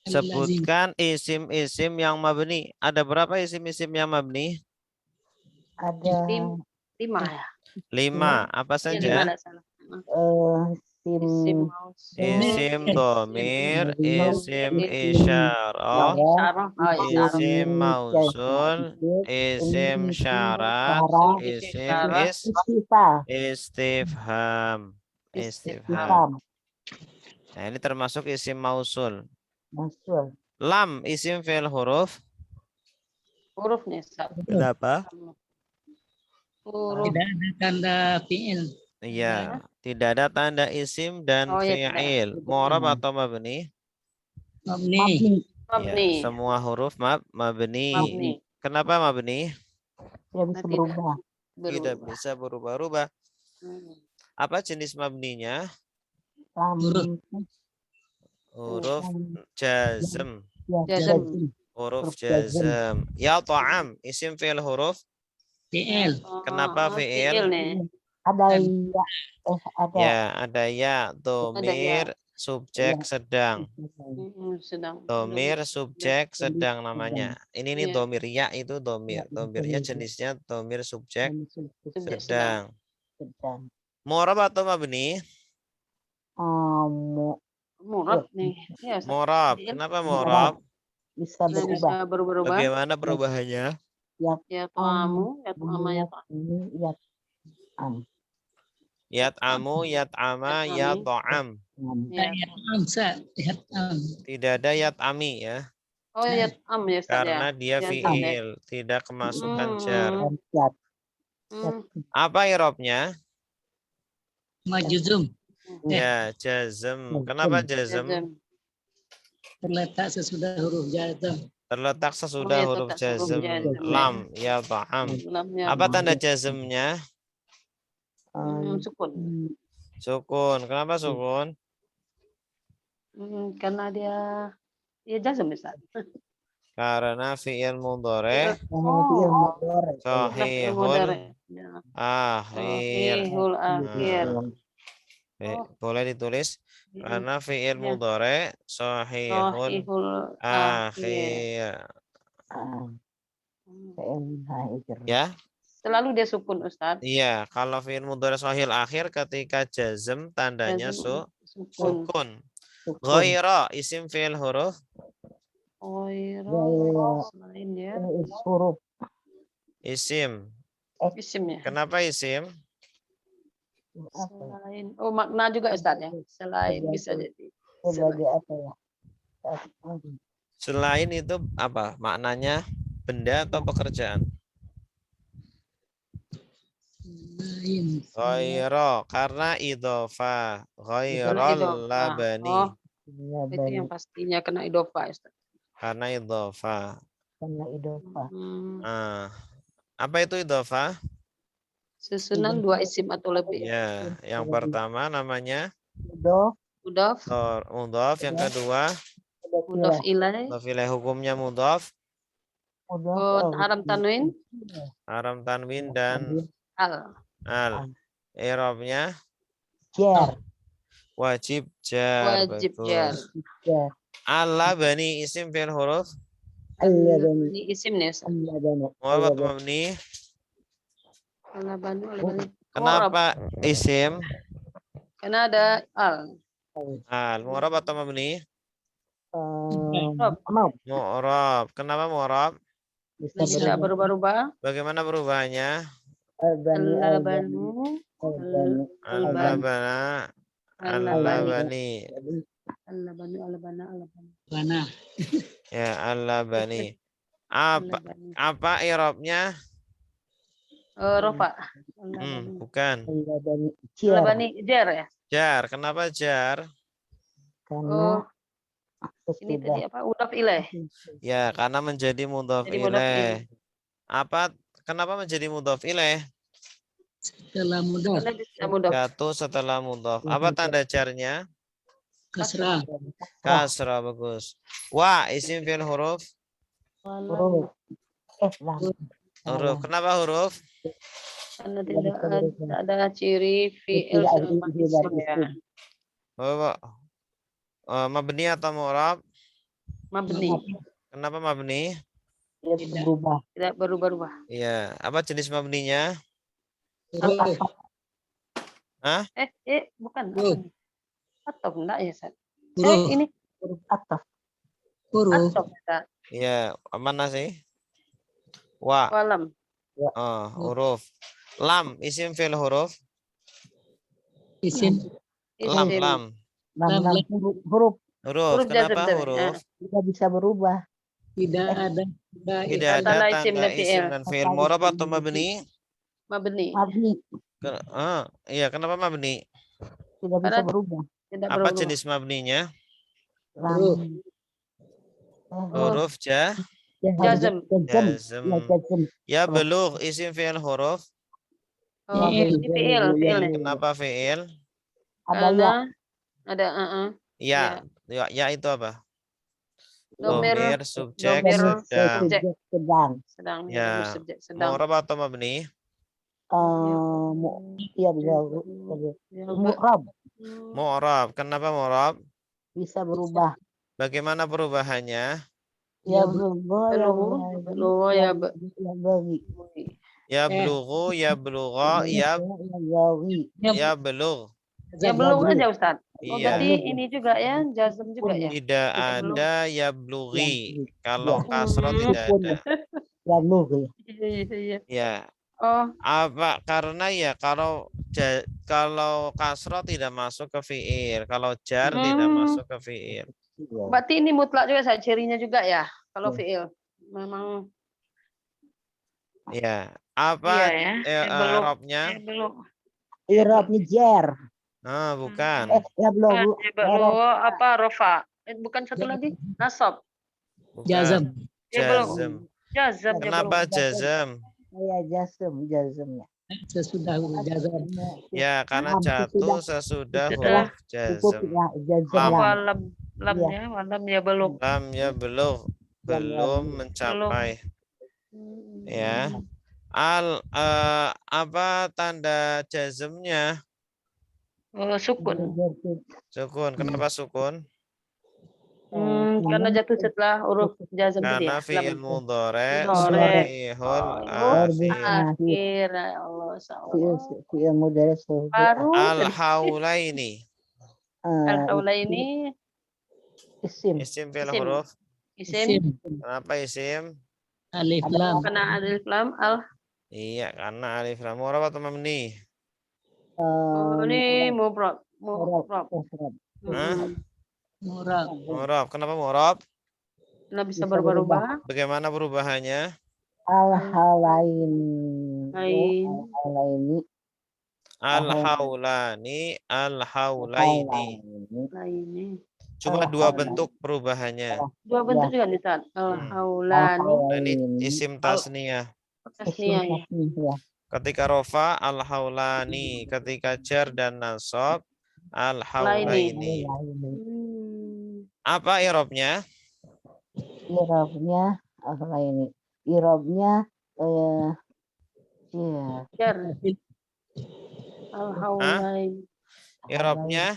Sebutkan isim-isim yang mabni. Ada berapa isim-isim yang mabni? Ada 5 ya. 5. Apa Iya, saja? 5 ada salah. isim Isim domir, isim isyarah, isim mausul, isim syarat, isim istifham. Nah, ini termasuk isim mausul. Lam, isim fi'il huruf. Hurufnya Ustaz. Kenapa? Huruf. Tidak ada tanda fi'il. Iya, tidak ada tanda isim dan fi'il. Mu'rab atau mabni? Mabni. Ya, semua huruf mabni. Kenapa mabni? Tidak bisa berubah. Tidak bisa berubah-ubah. Apa jenis mabninya? Huruf jazm. Huruf jazm. Ya ta'am, isim fi'il huruf. Fi'il. Kenapa fi'il? Ada Ya, ada ya, domir, subjek sedang. Domir, subjek sedang namanya. Ini nih domir ya itu domir. Domirnya jenisnya domir subjek sedang. sedang. Mu'rab atau mabni? Murad nih. Ya, Ustaz. Mu'rab. Fi'il. Kenapa mu'rab? Bisa Nah, berubah. bisa berubah-ubah. Bagaimana perubahannya? Ya ta'amu, ya ta'ama, ya ta'am. Ini ya Yat'amu, yat'ama, yat'am. Ya. Tidak ada yat'ami ya. Oh, ya ta'am ya Ustaz ya. Karena dia Yang fi'il, tidak kemasukan jar. Hmm. Apa i'rabnya? Majuzum Ya, jazm. Kenapa jazm? Jazm. terletak sesudah huruf jazm. Terletak sesudah Oh, ya, huruf terletak huruf jazm. jazm, ya. Lam, ya ta'am. Lam, ya Apa ta'am. tanda jazmnya? Sukun. Sukun. Kenapa sukun? Karena dia jazm Ustaz. Karena fi'il mudhari Oh. sahihul Ya. akhir. Sahihul akhir. Boleh ditulis karena fi'il Ya. mudhari sahihul Sahihul akhir. akhir. ya. Selalu dia sukun Ustaz. Iya, kalau fi'il mudhari sahihul akhir ketika jazm tandanya Jazm, sukun. sukun. Ghaira isim fi'il huruf Selain dia Huruf isim. isimnya. Kenapa isim? Selain makna juga Ustaz ya. Selain bisa jadi. sebagai apa ya? Selain itu apa? Maknanya benda atau pekerjaan? Lain. Ghaira karena idhofah. Ghairal labani. Oh, itu yang pastinya kena idhofah Ustaz. Karena idhofah. Karena idhofah. Apa itu idhofah? Susunan dua isim atau lebih. Ya, yang pertama namanya Mudhaf, mudhaf, yang kedua mudhaf ilaih, mudhaf ilaih, hukumnya mudhaf, haram tanwin, haram tanwin dan al. I'rabnya jar. wajib jar. Wajib Betul. jar. Al-labani isim fi'il huruf Ini isim nih Ustaz. mu'rab atau mabni? Al-labani. Kenapa isim? Karena ada al. Mu'rab atau mabni? Mu'rab. Kenapa mu'rab? Tidak berubah-ubah. Bagaimana perubahannya? Al-labanu. Al-labana. Al-labani. Bana. Ya, al-labani. Apa i'rabnya? Rofa. Bukan. Al-labani jar ya. Jar. Kenapa jar? Oh, ini tadi apa? Mudhaf ilaih. Ya, karena menjadi mudhaf Jadi mudhaf ilaih. Kenapa menjadi mudhaf ilaih? Setelah mudhaf Karena bisa mudhaf. Jatuh setelah mudhaf. Apa tanda jarnya? kasrah. Kasrah, bagus. Wa isim fi'il huruf. Huruf. Huruf. Kenapa huruf? Karena tidak ada ciri fi'il sama isim ya. Mabni atau mu'rab? Mabni. Kenapa mabni? Berubah. Tidak berubah-ubah. Iya. Apa jenis mabninya? Huruf. Hah? Bukan. Huruf. Atau enggak ya, Ustaz? Huruf. Ini Huruf ataf. Huruf. atau Ustaz. Iya. Mana sih? Wa. Walam. Huruf. Lam isim fi'il huruf. Isim. Lam. Huruf. Huruf. Huruf Kenapa jazm, huruf? Tidak bisa berubah. Tidak ada. Tidak ada Tanda isim tanda dan fi'il. isim dan fi'il. Mu'rab atau mabni? Mabni. Mabni. Iya. Kenapa mabni? Tidak bisa berubah. Tidak Apa berubah. jenis mabninya? Huruf. Huruf Jazm. jazm. Ya belugh isim fi'il huruf. Oh, ini fi'il. Kenapa fi'il? Karena ada Ya. Ya itu apa? Domir subjek, domir sedang. sedang. Ya. Subjek sedang. Mu'rab atau mabni? Iya bisa. Mu'rab. Mu'rab. Kenapa mu'rab? Bisa berubah. Bagaimana perubahannya? Ya berubah. Berubah ya bagi. Yablughu, yablugha, Yawi. yablugh. Ya belum aja Ustaz. Oh Iya. berarti ini juga ya, jazm juga ya. Tidak belum. ada yablughi. Kalau kasroh Hmm. tidak ada. Yablughi. Iya. Ya. Oh, Apa? Karena ya kalau kasroh tidak masuk ke fiil. Kalau jar tidak masuk ke fiil. berarti ini mutlak juga saya cirinya juga ya. Kalau fiil memang Ya. iya Apa ya. Belum. Arabnya? Belum. Irabnya jer. Nah, bukan. Yablughu. Belum apa rofa. Bukan satu lagi nasab. Bukan. Jazam. Ya belum. Jazm. Jazam ya Kenapa belum. jazm? Ya jazmnya. Sesudah jazam. Ya, karena jatuh sesudah Sudah. huruf Cukup jazm. ya jazm Lam. lah. Lamnya, malam ya belum. Lam ya belum mencapai. Ya. Apa tanda jazmnya? Sukun. Sukun. Kenapa sukun? Karena jatuh setelah huruf jazm tadi Karena ya. fi'il mudhari Mudhari. sahihul Akhir ya Allah. Fi'il mudhari Baru al-haulaini. Al-haulaini isim. Isim fi'il Isim. huruf. isim. Kenapa isim? Alif lam. Karena alif lam al. Iya, karena alif lam. Murab atau mabni? Ini mufrad. Hah? Murab. Murab. Kenapa murab? Nah bisa berubah-ubah. Bagaimana perubahannya? Al-halaini. Al-haulani, al-haulaini. Ini. Cuma dua bentuk perubahannya. Dua bentuk juga nih Tan. Al-haulani. Nah, ini isim tasniyah. Tasniyah ya. Ketika rofa al-haulani, ketika jar dan nasab al-haulaini. Apa i'rabnya? Irobnya al-halaini. Irobnya Jar. Al-haulaini. I'rabnya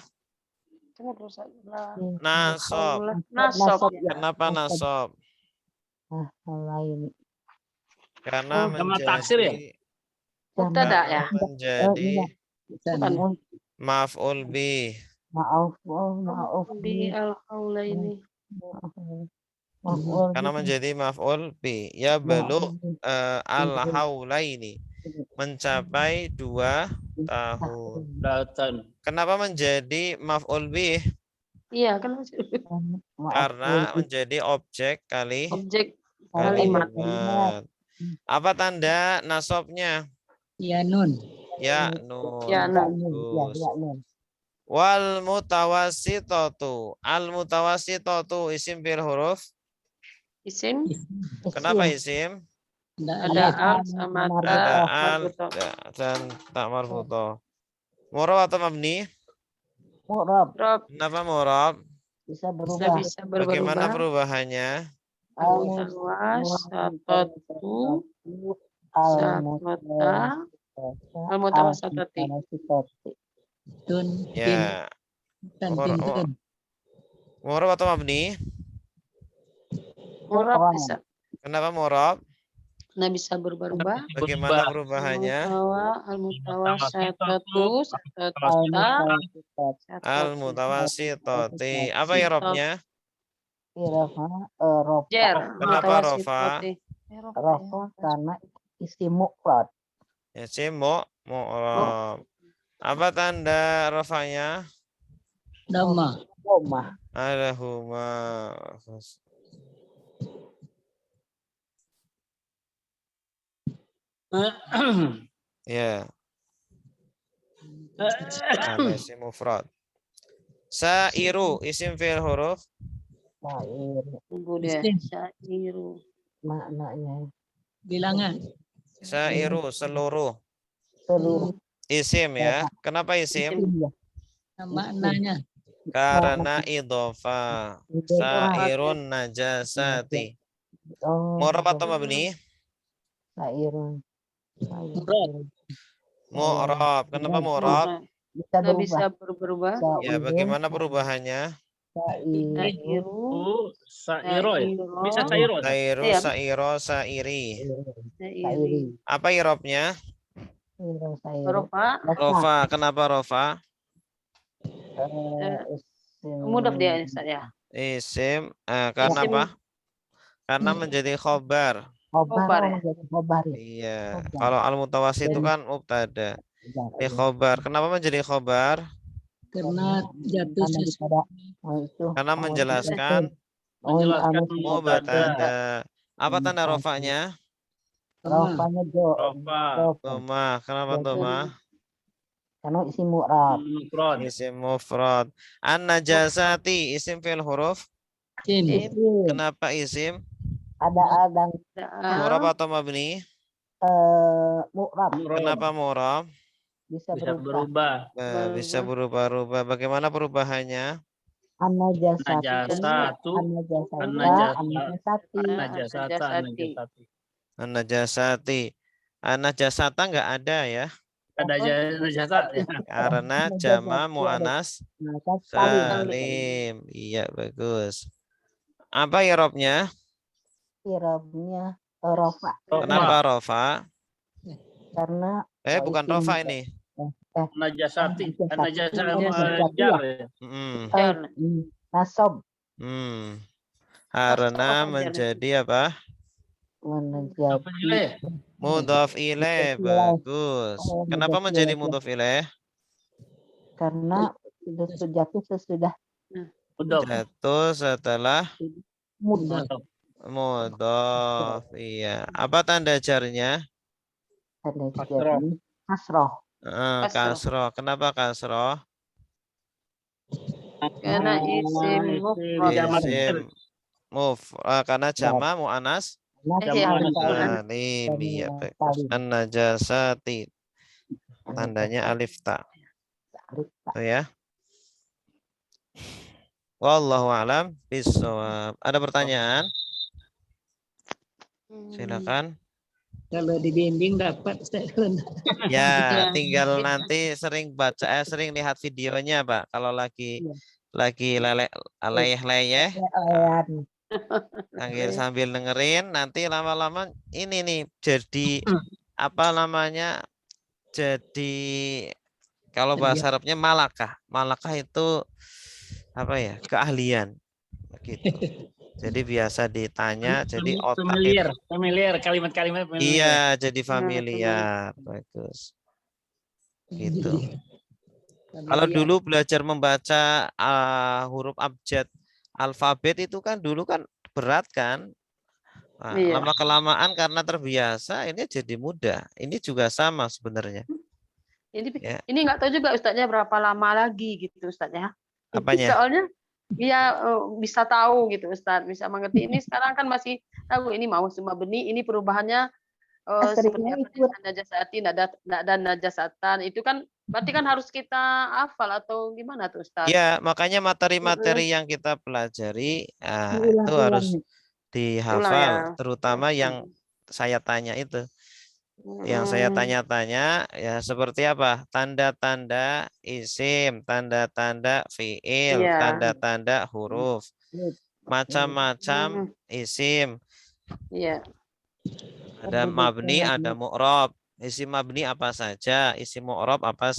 nasab. Nasab. Kenapa nasab? Al-halaini. Karena Sama taksir ya? Mubtada ya. menjadi Bukan. maf'ul bih. Maaf. Di al-haulaini. Karena menjadi maf'ul bih. Ya belum al-haulaini. Mencapai 2 tahun. Datang. Kenapa menjadi maf'ul bih? Iya kan Karena menjadi objek objek kalimat. kalimat. Apa tanda nasabnya? Ya nun. Ya nun. Ya nun. Bagus. Wal mutawassitatu. Al mutawassitatu isim bil huruf. Isim Kenapa isim? ada al sama ta Ada al marbutoh. dan tak marbutoh. Murab atau mabni? Mu'rab Rob Kenapa murab? bisa bisa Bagaimana berubah. perubahannya? Al-mutawasitatu satota al-mutawasitati. Tun. Ya. Tin. Tun. Murab atau mabni? Murab bisa. Kenapa murab? Nah bisa berubah-ubah. Bagaimana perubahannya? Al-mutawasitatu satota Al mutawassitati. Apa i'rabnya? Jer. Kenapa rofa? Rafa karena isim mufrad. Isim mu'rab. Apa tanda rofanya? Dhamma. Domah. Ada huma. Ya, ada isim mufrad. Sairu isim fi'il huruf. Syair Budaya syairu. maknanya Bilangan. Sairu seluruh. seluruh Isim ya. Kenapa isim? Maknanya. Karena idhofa. Sairun najasati. Murab atau mabni? Syairun. Mu'rab. Kenapa mu'rab? Bisa Nah bisa berubah. berubah. Ya, bagaimana perubahannya? Sairu, Sairo ya. Bisa sairo, Sairo. Ya? Sairu, Iya. sairo, sairi. sairi. Apa irobnya? Rofa, Rofa. Kenapa rofa? mudaf dia Ustaz ya. Isim. Karena Isim apa? Karena menjadi khobar. khobar ya. Menjadi khobar ya. Iya. Khobar. Kalau al-mutawasit itu kan mubtada. Ini khobar. Kenapa menjadi khobar? Karena jatuh Karena sesuatu. itu Karena menjelaskan Menjelaskan mubtada. Apa tanda rofanya? Rofanya Rofa. Doma. Kenapa doma? Karena isi mu'rab. Mufrad. Isim mufrad. An-najasati isim fil huruf. Isim. Kenapa isim? Ada dan Murab atau mabni? mu'rab Kenapa murab? bisa Bisa berubah. berubah. Bisa berubah-ubah. Bagaimana perubahannya? Najasatu. An-najasati. Najasati. An-najasati. An-najasata enggak ada ya. Ada najasa ya. Karena jama mu'anas salim. Iya, bagus. Apa irobnya? Irabnya rofa Kenapa rofa? karena Bukan isim- rofa ini. Najasati. Najasati. Najasa jar ya. nasob Karena menjadi apa? menjadi Apa ya? Mudhof ilaih. Bagus. Kenapa menjadi mudhof ilaih? karena sudah jatuh sesudah Udah. Jatuh setelah mudah mudhof. Iya. Apa tanda jarnya? ada Kasroh. jadi kasroh Kasroh. Kenapa kasroh? Karena isim mufrad. Isim karena jama mu'anas Iya, salim. Iya, bagus. An-najasati. Tandanya alif ta. Tuh ya. Wallahu a'lam bishawab. Ada pertanyaan? Silakan. Kalau dibimbing dapat Ustaz. Ya, Iya. tinggal nanti sering baca, sering lihat videonya, Pak. Kalau lagi leyeh-leyeh, sambil dengerin, nanti lama-lama ini nih jadi apa namanya? Jadi kalau bahasa Arabnya malakah. Malakah itu apa ya? Keahlian. Begitu. Jadi biasa ditanya, jadi otak itu. Familiar kalimat-kalimat familiar. Iya, jadi familiar. Bagus. Gitu. Kalau dulu belajar membaca huruf abjad alfabet itu kan dulu kan berat kan. Nah, Iya. lama kelamaan karena terbiasa ini jadi mudah. Ini juga sama sebenarnya. Ini nggak tahu juga Ustaznya berapa lama lagi gitu Ustaznya. Apanya? Soalnya dia bisa tahu gitu Ustaz, bisa mengerti. Ini sekarang kan masih tahu ini mau semua benih, ini perubahannya seperti apa najasati, dan najasatan. Itu kan berarti kan harus kita hafal atau gimana tuh Ustaz? Ya, makanya materi-materi yang kita pelajari itu harus dihafal, terutama yang saya tanya itu. Yang saya tanya-tanya ya seperti apa? Tanda-tanda isim, tanda-tanda fiil, tanda-tanda huruf. Macam-macam isim. Iya. Ada mabni, ada mu'rab. Isim mabni apa saja, isim mu'rab apa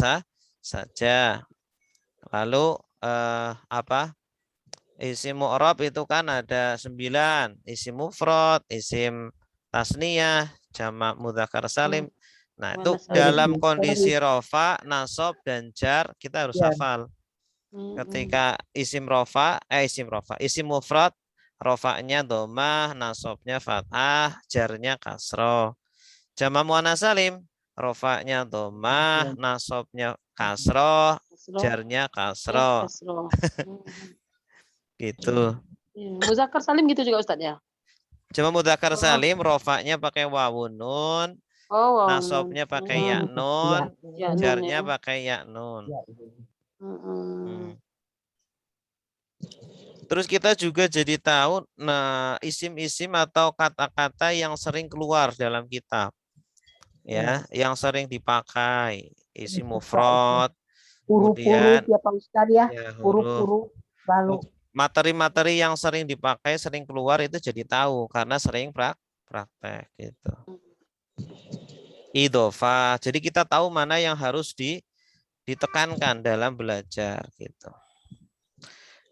saja. Lalu apa? Isim mu'rab itu kan ada 9, isim mufrad, isim tasniyah, jamak mudzakkar salim. Nah, itu dalam kondisi rofa, nasab dan jar kita harus hafal. Ketika isim mufrad, rofanya dhammah, nasabnya fathah, jarnya kasroh. Jamak muannats salim, rofanya dhammah, nasabnya kasroh, jarnya kasroh. Gitu. Mudzakkar salim gitu juga Ustaz ya? Cuma mudzakkar salim rofanya pakai wawun nun, nasabnya pakai ya nun, jarnya pakai ya nun. Terus kita juga jadi tahu isim-isim atau kata-kata yang sering keluar dalam kitab. Ya, yang sering dipakai isim mufrad, huruf-huruf ya Pak Ustaz ya, huruf-huruf lalu materi-materi yang sering dipakai, sering keluar itu jadi tahu karena sering praktek gitu. Idhofah. Jadi kita tahu mana yang harus ditekankan dalam belajar gitu.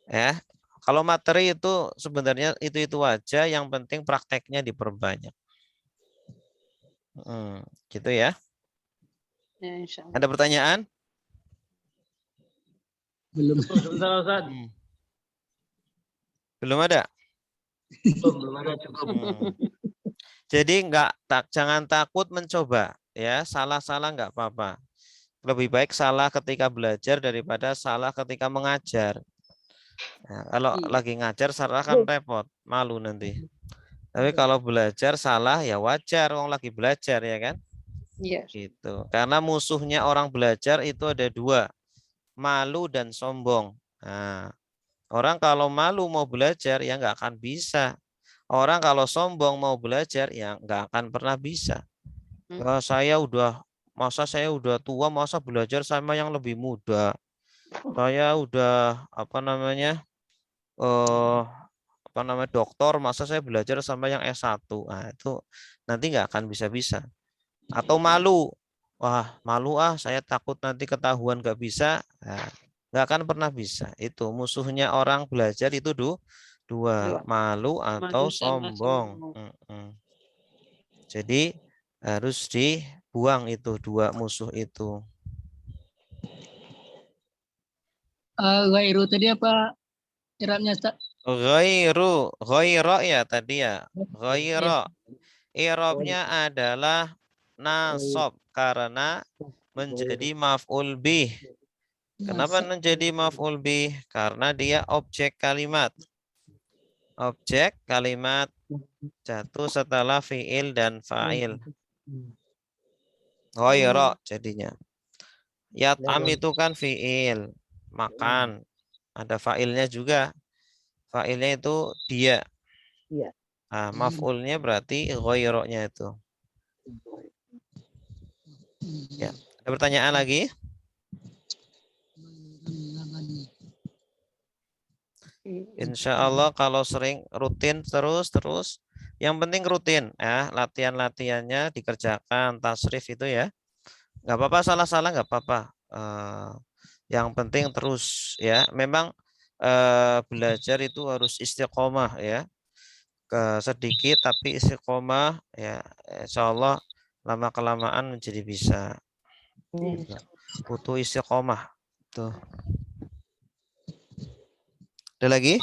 Ya. Kalau materi itu sebenarnya itu aja, yang penting prakteknya diperbanyak. Gitu ya. Ya, insya Allah. Ada pertanyaan? Belum. Sebentar, Ustaz. Belum ada? Belum ada, cukup. Jadi jangan takut mencoba ya, salah-salah nggak apa-apa. Lebih baik salah ketika belajar daripada salah ketika mengajar. Nah, kalau lagi ngajar salah kan repot, malu nanti. Tapi kalau belajar salah ya wajar, orang lagi belajar ya kan? Iya. Gitu. Karena musuhnya orang belajar itu ada dua, malu dan sombong. Nah, orang kalau malu mau belajar ya nggak akan bisa. Orang kalau sombong mau belajar ya nggak akan pernah bisa. Ya, masa saya udah tua, masa belajar sama yang lebih muda. Saya udah doktor, masa saya belajar sama yang S1. Nah, itu nanti nggak akan bisa-bisa. Atau malu. Wah, malu saya takut nanti ketahuan nggak bisa. Nah, nggak akan pernah bisa. Itu musuhnya orang belajar itu dua, malu atau sombong. Jadi harus dibuang itu dua musuh itu. Ghairu tadi apa irabnya, Ustaz? Ghairu ya tadi ya. Ghairu. I'rabnya adalah nasab karena menjadi maf'ul bih. Kenapa menjadi maf'ul bih? Karena dia objek kalimat. Objek kalimat jatuh setelah fi'il dan fa'il. Ghairu jadinya. Yat'am itu kan fi'il, makan. Ada fa'ilnya juga. Fa'ilnya itu dia. Nah, maf'ulnya berarti ghairu-nya itu. Ya. Ada pertanyaan lagi? Insya Allah kalau sering rutin terus. Yang penting rutin ya, latihan-latihannya dikerjakan, tasrif itu ya. Nggak apa-apa, salah-salah nggak apa-apa. Yang penting terus ya. Memang belajar itu harus istiqomah ya. Sedikit tapi istiqomah ya, insya Allah lama kelamaan menjadi bisa. Butuh istiqomah tuh. Ada lagi?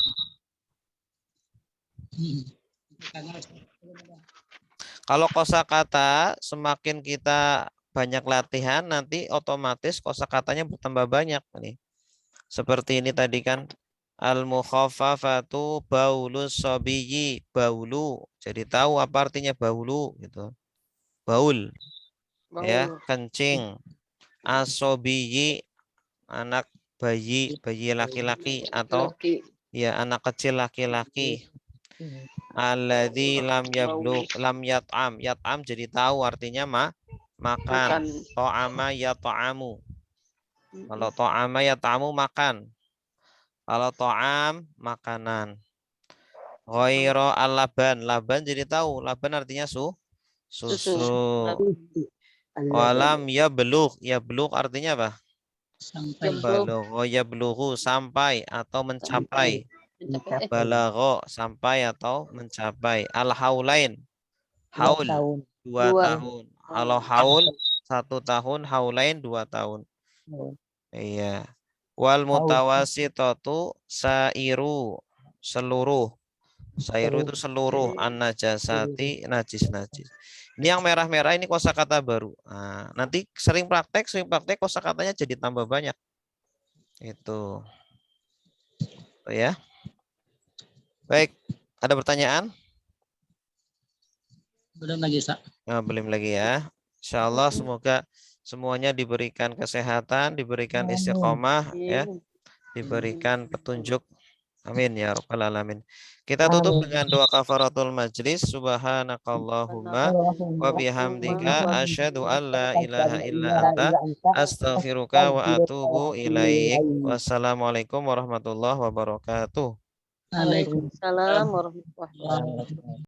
Kalau kosakata semakin kita banyak latihan nanti otomatis kosakatanya bertambah banyak nih. Seperti ini tadi kan. Al-mukhaffafatu baulus sabiyyi, baulu. Jadi tahu apa artinya baulu gitu. Baul. Ya, kencing. As-sabiyyi, anak bayi laki-laki atau ya anak kecil laki-laki. Alladzi lam yat'am. Yat'am jadi tahu artinya makan. Ta'ama yat'amu. Kalau ta'ama yat'amu makan. Kalau ta'am makanan. Ghairu al-laban. Laban jadi tahu. Laban artinya susu. Walam yablugh. Yablugh artinya apa? Sampai. Balagha yablughu sampai atau mencapai. Balagha sampai atau mencapai. Al-haulain. Haul 2 tahun. Kalau haul 1 tahun, haulain 2 tahun. Iya. Wal mutawasitatu sairu, seluruh. Sairu itu seluruh, an-najasati najis-najis. Ini yang merah-merah ini kosakata baru. Nah, nanti sering praktek kosakatanya jadi tambah banyak. Itu. Oh, ya. Baik, ada pertanyaan? Belum lagi, Ustaz. Nah, belum lagi ya. Insyaallah semoga semuanya diberikan kesehatan, diberikan istiqomah ya, diberikan petunjuk. Amin ya rabbal alamin. Kita tutup dengan doa kafaratul majlis. Subhanakallahumma wa bihamdika asyhadu an la ilaha illa anta astaghfiruka wa atubu ilaik. Wassalamualaikum warahmatullahi wabarakatuh. Waalaikumsalam. Waalaikumsalam warahmatullahi wabarakatuh.